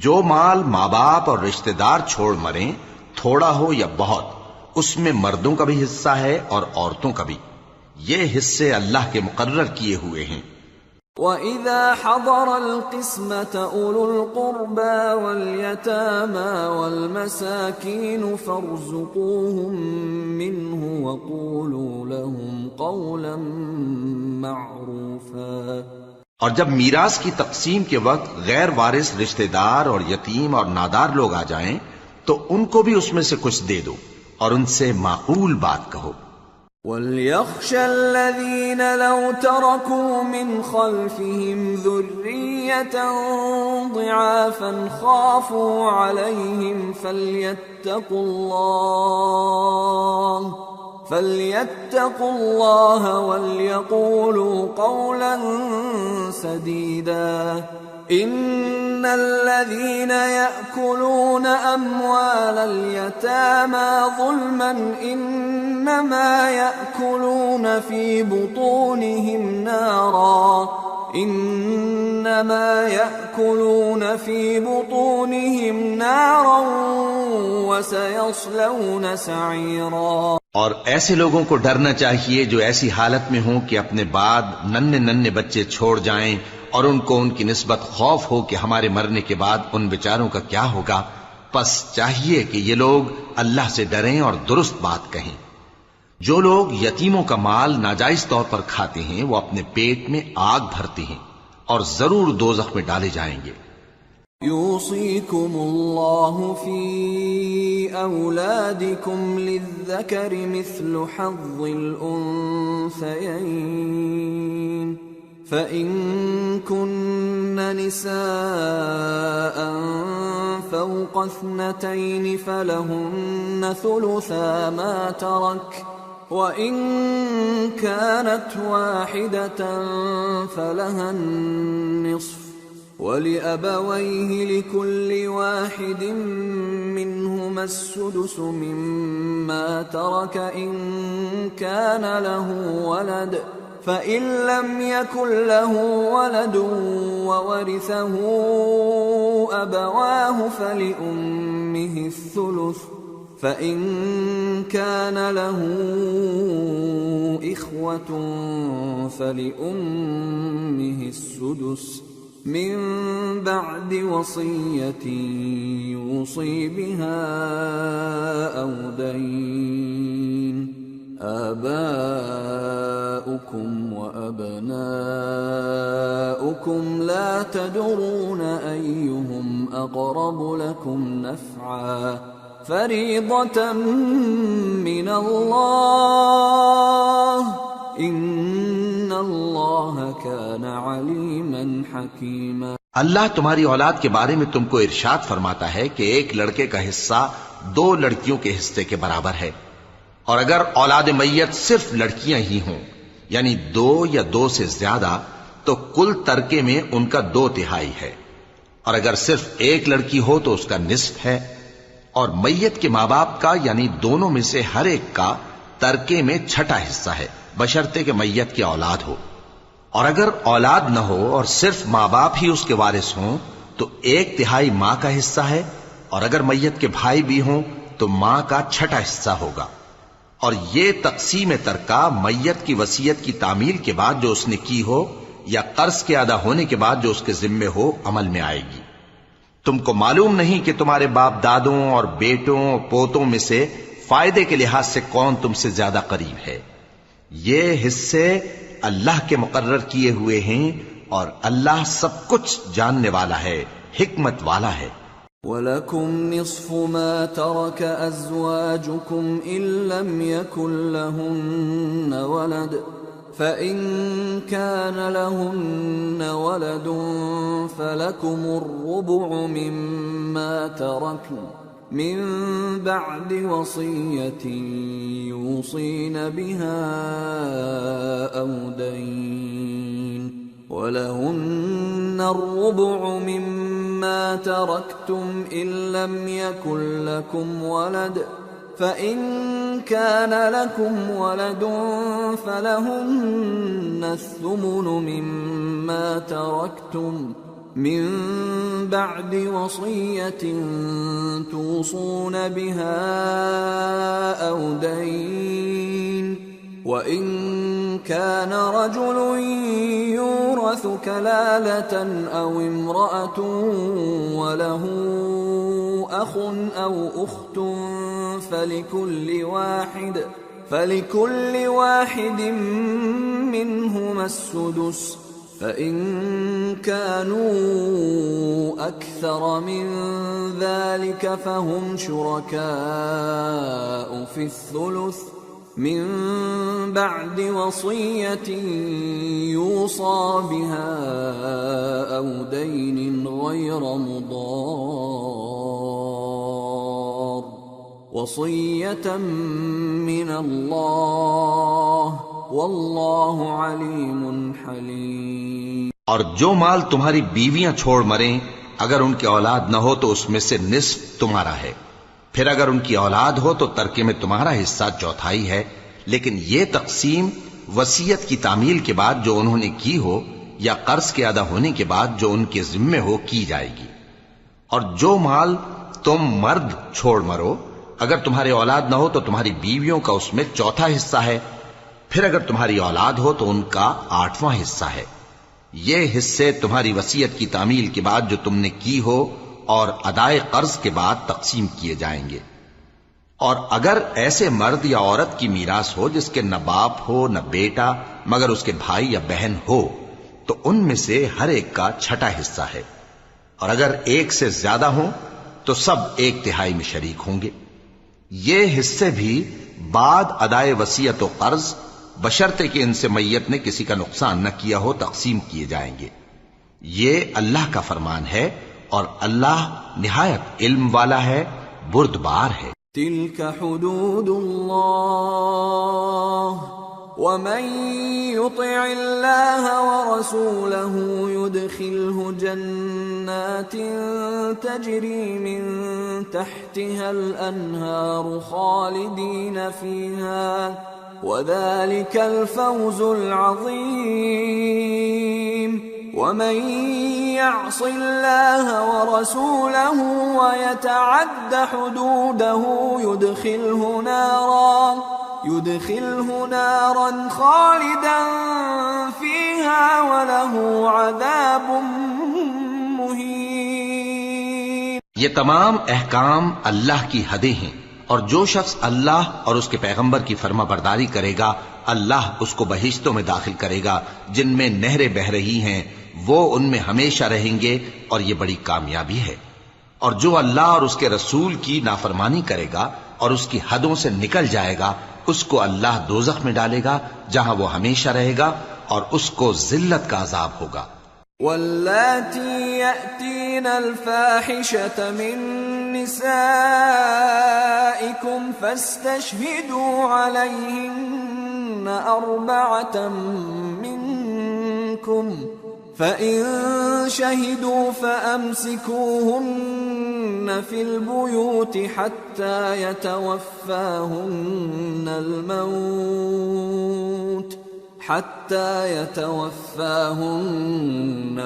جو مال ماں باپ اور رشتہ دار چھوڑ مریں، تھوڑا ہو یا بہت، اس میں مردوں کا بھی حصہ ہے اور عورتوں کا بھی، یہ حصے اللہ کے مقرر کیے ہوئے ہیں۔ وَإِذَا حَضَرَ الْقِسْمَةَ أُولُو الْقُرْبَى وَالْيَتَامَى وَالْمَسَاكِينُ فَارْزُقُوهُم مِّنْهُ وَقُولُوا لَهُمْ قَوْلًا مَّعْرُوفًا۔ اور جب میراث کی تقسیم کے وقت غیر وارث رشتہ دار اور یتیم اور نادار لوگ آ جائیں تو ان کو بھی اس میں سے کچھ دے دو اور ان سے معقول بات کہو۔ وَلْيَخْشَ الَّذِينَ لَوْ تَرَكُوا مِنْ خَلْفِهِمْ ذُرِّيَّةً ضِعَافًا خَافُوا عَلَيْهِمْ فَلْيَتَّقُوا اللَّهَ وَلْيَقُولُوا قَوْلًا سَدِيدًا۔ إِنَّ الَّذِينَ يَأْكُلُونَ أَمْوَالَ الْيَتَامَى ظُلْمًا إِنَّمَا يَأْكُلُونَ فِي بُطُونِهِمْ نَارًا وَسَيَصْلَوْنَ سَعِيرًا۔ اور ایسے لوگوں کو ڈرنا چاہیے جو ایسی حالت میں ہوں کہ اپنے بعد ننھے بچے چھوڑ جائیں اور ان کو ان کی نسبت خوف ہو کہ ہمارے مرنے کے بعد ان بیچاروں کا کیا ہوگا، پس چاہیے کہ یہ لوگ اللہ سے ڈریں اور درست بات کہیں۔ جو لوگ یتیموں کا مال ناجائز طور پر کھاتے ہیں وہ اپنے پیٹ میں آگ بھرتے ہیں اور ضرور دوزخ میں ڈالے جائیں گے۔ يوصيكم الله في أولادكم للذكر مثل حظ الأنثيين، فإن كن نساء فوق 2 فلهن ثلثا ما ترك، وإن كانت واحدة فلها النصف، وَلِأَبَوَيْهِ لِكُلِّ وَاحِدٍ مِّنْهُمَا السُّدُسُ مِمَّا تَرَكَ إِن كَانَ لَهُ وَلَدٌ، فَإِن لَّمْ يَكُن لَّهُ وَلَدٌ وَوَرِثَهُ أَبَوَاهُ فَلِأُمِّهِ الثُّلُثُ، فَإِن كَانَ لَهُ إِخْوَةٌ فَلِأُمِّهِ السُّدُسُ من بعد وصية يوصي بها أو دين، آباؤكم وأبناؤكم لا تدرون أيهم أقرب لكم نفعا، فريضة من الله، ان اللہ کان علیما حکیما۔ اللہ تمہاری اولاد کے بارے میں تم کو ارشاد فرماتا ہے کہ ایک لڑکے کا حصہ 2 لڑکیوں کے حصے کے برابر ہے، اور اگر اولاد میت صرف لڑکیاں ہی ہوں یعنی 2 یا 2 سے زیادہ تو کل ترکے میں ان کا 2/3 ہے، اور اگر صرف ایک لڑکی ہو تو اس کا نصف ہے، اور میت کے ماں باپ کا یعنی دونوں میں سے ہر ایک کا ترکے میں 6واں حصہ ہے، بشرطے کہ میت کی اولاد ہو، اور اگر اولاد نہ ہو اور صرف ماں باپ ہی اس کے وارث ہوں تو 1/3 ماں کا حصہ ہے، اور اگر میت کے بھائی بھی ہوں تو ماں کا 6واں حصہ ہوگا، اور یہ تقسیم ترکہ میت کی وصیت کی تعمیل کے بعد جو اس نے کی ہو یا قرض کے ادا ہونے کے بعد جو اس کے ذمے ہو عمل میں آئے گی۔ تم کو معلوم نہیں کہ تمہارے باپ دادوں اور بیٹوں اور پوتوں میں سے فائدے کے لحاظ سے کون تم سے زیادہ قریب ہے؟ یہ حصے اللہ کے مقرر کیے ہوئے ہیں اور اللہ سب کچھ جاننے والا ہے، حکمت والا ہے۔ وَلَكُمْ نِصْفُ مَا تَرَكَ أَزْوَاجُكُمْ إِن لَّمْ يَكُن لَّهُنَّ وَلَدٌ فَإِن كَانَ لَهُنَّ وَلَدٌ فَلَكُمُ الرُّبُعُ مِمَّا تَرَكْنَ من بعد وصية يوصين بها أو دين ولهن الربع مما تركتم إن لم يكن لكم ولد فإن كان لكم ولد فلهن الثمن مما تركتم من بعد وصية توصون بها أو دين وإن كان رجل يورث كلالة أو امرأة وله أخ أو أخت فلكل واحد منهما السدس فإن كانوا أكثر من ذلك فهم شركاء في الثلث من بعد وصية يوصى بها أو دين غير مضار وصية من الله واللہ علیم حلیم۔ اور جو مال تمہاری بیویاں چھوڑ مریں اگر ان کی اولاد نہ ہو تو اس میں سے نصف تمہارا ہے، پھر اگر ان کی اولاد ہو تو ترکے میں تمہارا حصہ چوتھائی ہے، لیکن یہ تقسیم وصیت کی تعمیل کے بعد جو انہوں نے کی ہو یا قرض کے ادا ہونے کے بعد جو ان کے ذمے ہو کی جائے گی۔ اور جو مال تم مرد چھوڑ مرو اگر تمہاری اولاد نہ ہو تو تمہاری بیویوں کا اس میں چوتھا حصہ ہے، پھر اگر تمہاری اولاد ہو تو ان کا 8واں حصہ ہے۔ یہ حصے تمہاری وصیت کی تعمیل کے بعد جو تم نے کی ہو اور ادائے قرض کے بعد تقسیم کیے جائیں گے۔ اور اگر ایسے مرد یا عورت کی میراث ہو جس کے نہ باپ ہو نہ بیٹا مگر اس کے بھائی یا بہن ہو تو ان میں سے ہر ایک کا چھٹا حصہ ہے، اور اگر ایک سے زیادہ ہوں تو سب 1/3 میں شریک ہوں گے۔ یہ حصے بھی بعد ادائے وصیت و قرض بشرطے کہ ان سے میت نے کسی کا نقصان نہ کیا ہو تقسیم کیے جائیں گے۔ یہ اللہ کا فرمان ہے اور اللہ نہایت علم والا ہے، بردبار ہے۔ تلك حدود اللہ ومن يطع الله ورسوله يدخله جنات تجري من تحتها الأنهار خالدين فيها وذلك الفوز العظيم ومن يعص الله ورسوله ويتعد حدوده يدخله نارا خالدا فيها وله عذاب مهين۔ یہ تمام احکام اللہ کی حدیں ہیں، اور جو شخص اللہ اور اس کے پیغمبر کی فرما برداری کرے گا اللہ اس کو بہشتوں میں داخل کرے گا جن میں نہریں بہہ رہی ہیں، وہ ان میں ہمیشہ رہیں گے، اور یہ بڑی کامیابی ہے۔ اور جو اللہ اور اس کے رسول کی نافرمانی کرے گا اور اس کی حدوں سے نکل جائے گا اس کو اللہ دوزخ میں ڈالے گا جہاں وہ ہمیشہ رہے گا، اور اس کو ذلت کا عذاب ہوگا۔ واللاتی یأتین الفاحشة من نسائکم فاستشہدوا علیہن 4 منکم فَإِن شَهِدُوا فَأَمْسِكُوهُنَّ فِي الْبُيُوتِ حَتَّى يَتَوَفَّاهُنَّ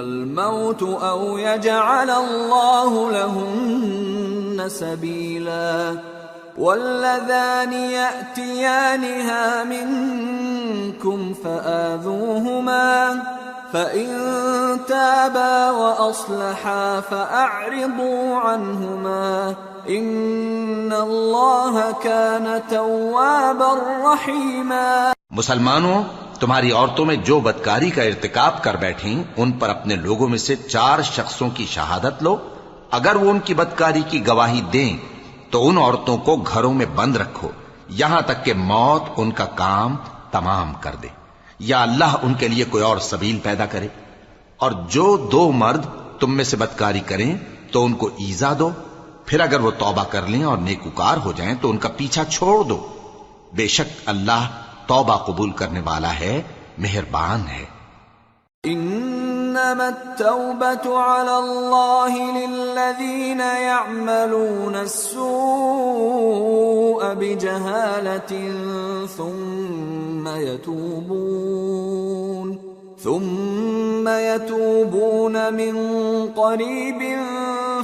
الْمَوْتُ أَوْ يَجْعَلَ اللَّهُ لَهُنَّ سَبِيلًا وَاللَّذَانِ يَأْتِيَانِهَا مِنكُمْ فَآذُوهُمَا فَإِن تابا وأصلحا فأعرضوا عنهما إن الله كان توابا رحيما۔ مسلمانوں، تمہاری عورتوں میں جو بدکاری کا ارتکاب کر بیٹھیں ان پر اپنے لوگوں میں سے 4 شخصوں کی شہادت لو۔ اگر وہ ان کی بدکاری کی گواہی دیں تو ان عورتوں کو گھروں میں بند رکھو یہاں تک کہ موت ان کا کام تمام کر دے، یا اللہ ان کے لیے کوئی اور سبیل پیدا کرے۔ اور جو 2 مرد تم میں سے بدکاری کریں تو ان کو ایذا دو، پھر اگر وہ توبہ کر لیں اور نیکوکار ہو جائیں تو ان کا پیچھا چھوڑ دو، بے شک اللہ توبہ قبول کرنے والا ہے، مہربان ہے۔ انما التوبة على الله للذين يعملون السوء بجهالة ثم يتوبون من قريب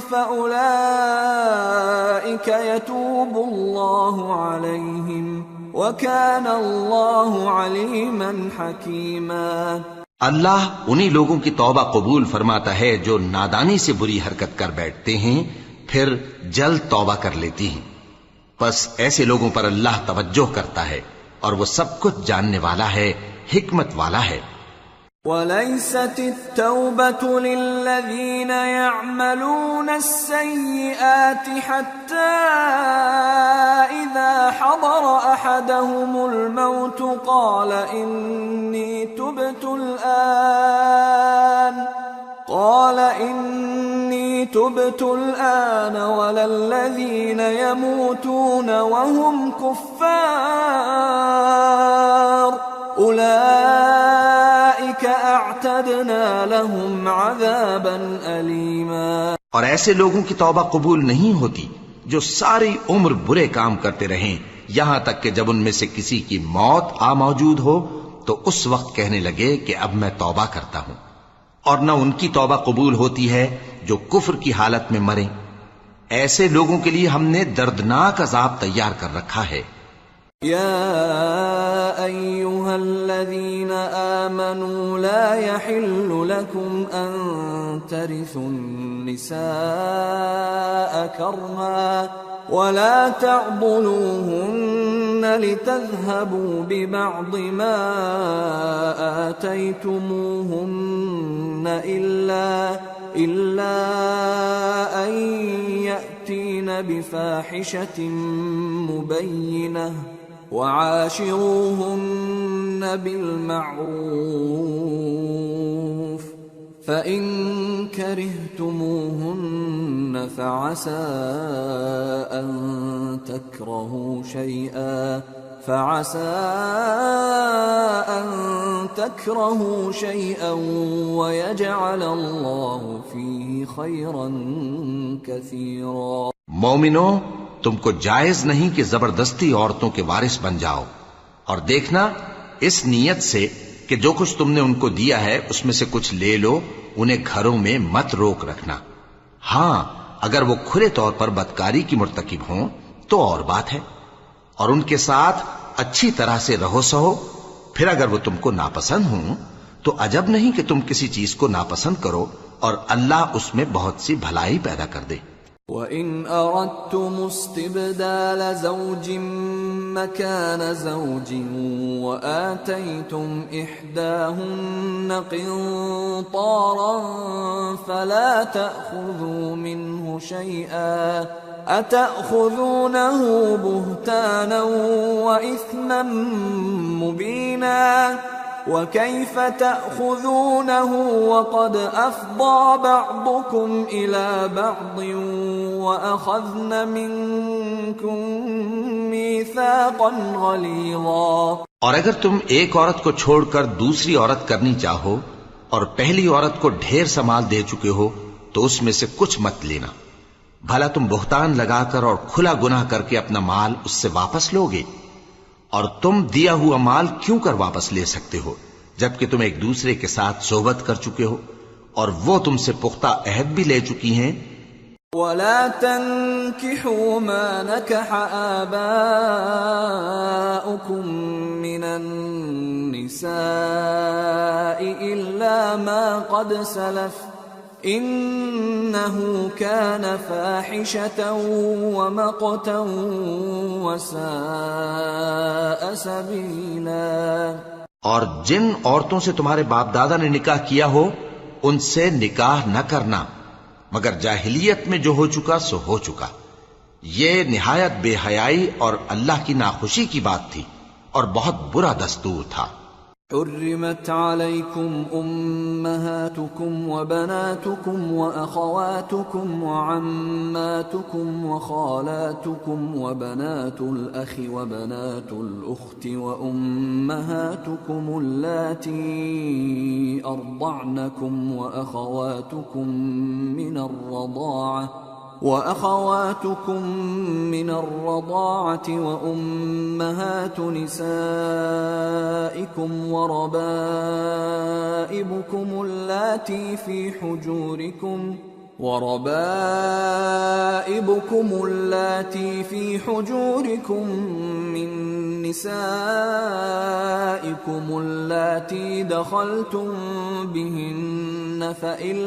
فأولئك يتوب الله عليهم وَكَانَ اللَّهُ عَلِيمًا حَكِيمًا۔ اللہ انہی لوگوں کی توبہ قبول فرماتا ہے جو نادانی سے بری حرکت کر بیٹھتے ہیں پھر جلد توبہ کر لیتی ہیں، پس ایسے لوگوں پر اللہ توجہ کرتا ہے اور وہ سب کچھ جاننے والا ہے، حکمت والا ہے۔ وَلَيْسَتِ التَّوْبَةُ لِلَّذِينَ يَعْمَلُونَ السَّيِّئَاتِ حَتَّى إِذَا حَضَرَ أَحَدَهُمُ الْمَوْتُ قَالَ إِنِّي تُبْتُ الْآنَ وَلَا الَّذِينَ يَمُوتُونَ وَهُمْ كُفَّارٌ أُولَئِكَ أَعْتَدْنَا لَهُمْ عَذَابًا أَلِيمًا۔ اور ایسے لوگوں کی توبہ قبول نہیں ہوتی جو ساری عمر برے کام کرتے رہیں یہاں تک کہ جب ان میں سے کسی کی موت آ موجود ہو تو اس وقت کہنے لگے کہ اب میں توبہ کرتا ہوں، اور نہ ان کی توبہ قبول ہوتی ہے جو کفر کی حالت میں مریں۔ ایسے لوگوں کے لیے ہم نے دردناک عذاب تیار کر رکھا ہے۔ يا أيها الذين آمنوا لا يحل لكم أن ترثوا النساء كرها ولا تعضلوهن لتذهبوا ببعض ما آتيتموهن إلا أن يأتين بفاحشة مبينة وعاشروهن بالمعروف فإن كرهتموهن فعسى أن تكرهوا شيئا ويجعل الله فيه خيرا كثيرا۔ مومنو، تم کو جائز نہیں کہ زبردستی عورتوں کے وارث بن جاؤ، اور دیکھنا اس نیت سے کہ جو کچھ تم نے ان کو دیا ہے اس میں سے کچھ لے لو، انہیں گھروں میں مت روک رکھنا۔ ہاں، اگر وہ کھلے طور پر بدکاری کی مرتکب ہوں تو اور بات ہے، اور ان کے ساتھ اچھی طرح سے رہو سہو۔ پھر اگر وہ تم کو ناپسند ہوں تو عجب نہیں کہ تم کسی چیز کو ناپسند کرو، اور اللہ اس میں بہت سی بھلائی پیدا کر دے۔ وَإِنْ أَرَدْتُمُ اسْتِبْدَالَ زَوْجٍ مَّكَانَ زَوْجٍ وَآتَيْتُمْ إِحْدَاهُنَّ قِنطَارًا فَلَا تَأْخُذُوا مِنْهُ شَيْئًا أَتَأْخُذُونَهُ بُهْتَانًا وَإِثْمًا مُّبِينًا وَكَيْفَ تَأْخُذُونَهُ وَقَدْ أَفْضَىٰ بَعْضُكُمْ إِلَىٰ بَعْضٍ وَأَخَذْنَ مِنكُم مِّيثَاقًا غَلِيظًا۔ اور اگر تم ایک عورت کو چھوڑ کر دوسری عورت کرنی چاہو اور پہلی عورت کو ڈھیر سا مال دے چکے ہو تو اس میں سے کچھ مت لینا، بھلا تم بہتان لگا کر اور کھلا گناہ کر کے اپنا مال اس سے واپس لوگے؟ اور تم دیا ہوا مال کیوں کر واپس لے سکتے ہو جبکہ تم ایک دوسرے کے ساتھ صحبت کر چکے ہو اور وہ تم سے پختہ عہد بھی لے چکی ہیں؟ وَلَا تَنكِحُوا مَا نَكَحَ آبَاؤُكُم من النساء إلا ما قد سلف إنه كان فاحشة ومقتا وساء سبيلا۔ اور جن عورتوں سے تمہارے باپ دادا نے نکاح کیا ہو ان سے نکاح نہ کرنا مگر جاہلیت میں جو ہو چکا سو ہو چکا، یہ نہایت بے حیائی اور اللہ کی ناخوشی کی بات تھی اور بہت برا دستور تھا۔ حرمت عليكم أمهاتكم وبناتكم وأخواتكم وعماتكم وخالاتكم وبنات الأخ وبنات الأخت وأمهاتكم اللاتي أرضعنكم وأخواتكم من الرضاعة وأمهات نسائكم وربائبكم اللاتي في حجوركم من نسائكم اللاتي دخلتم بهن فإن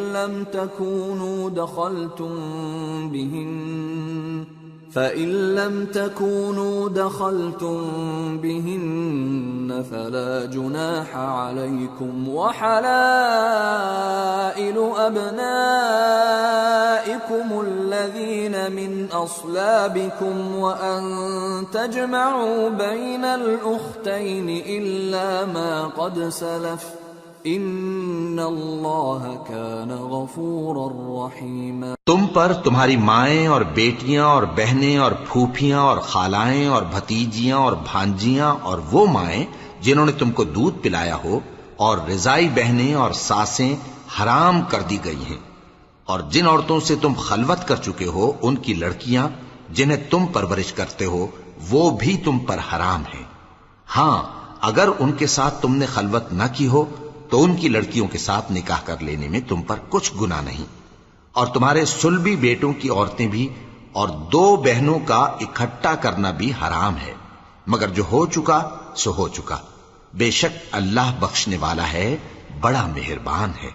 لم تكونوا دخلتم بهن فلا جناح عليكم وحلائل أبنائكم الذين من أصلابكم وأن تجمعوا بين الأختين إلا ما قد سلف ان اللہ کان غفورا رحیما۔ تم پر تمہاری مائیں اور بیٹیاں اور بہنیں اور پھوپھیاں اور خالائیں اور بھتیجیاں اور بھانجیاں اور وہ مائیں جنہوں نے تم کو دودھ پلایا ہو اور رضائی بہنیں اور ساسیں حرام کر دی گئی ہیں، اور جن عورتوں سے تم خلوت کر چکے ہو ان کی لڑکیاں جنہیں تم پرورش کرتے ہو وہ بھی تم پر حرام ہیں۔ ہاں اگر ان کے ساتھ تم نے خلوت نہ کی ہو تو ان کی لڑکیوں کے ساتھ نکاح کر لینے میں تم پر کچھ گناہ نہیں، اور تمہارے صلبی بیٹوں کی عورتیں بھی اور دو بہنوں کا اکٹھا کرنا بھی حرام ہے، مگر جو ہو چکا سو ہو چکا، بے شک اللہ بخشنے والا ہے، بڑا مہربان ہے۔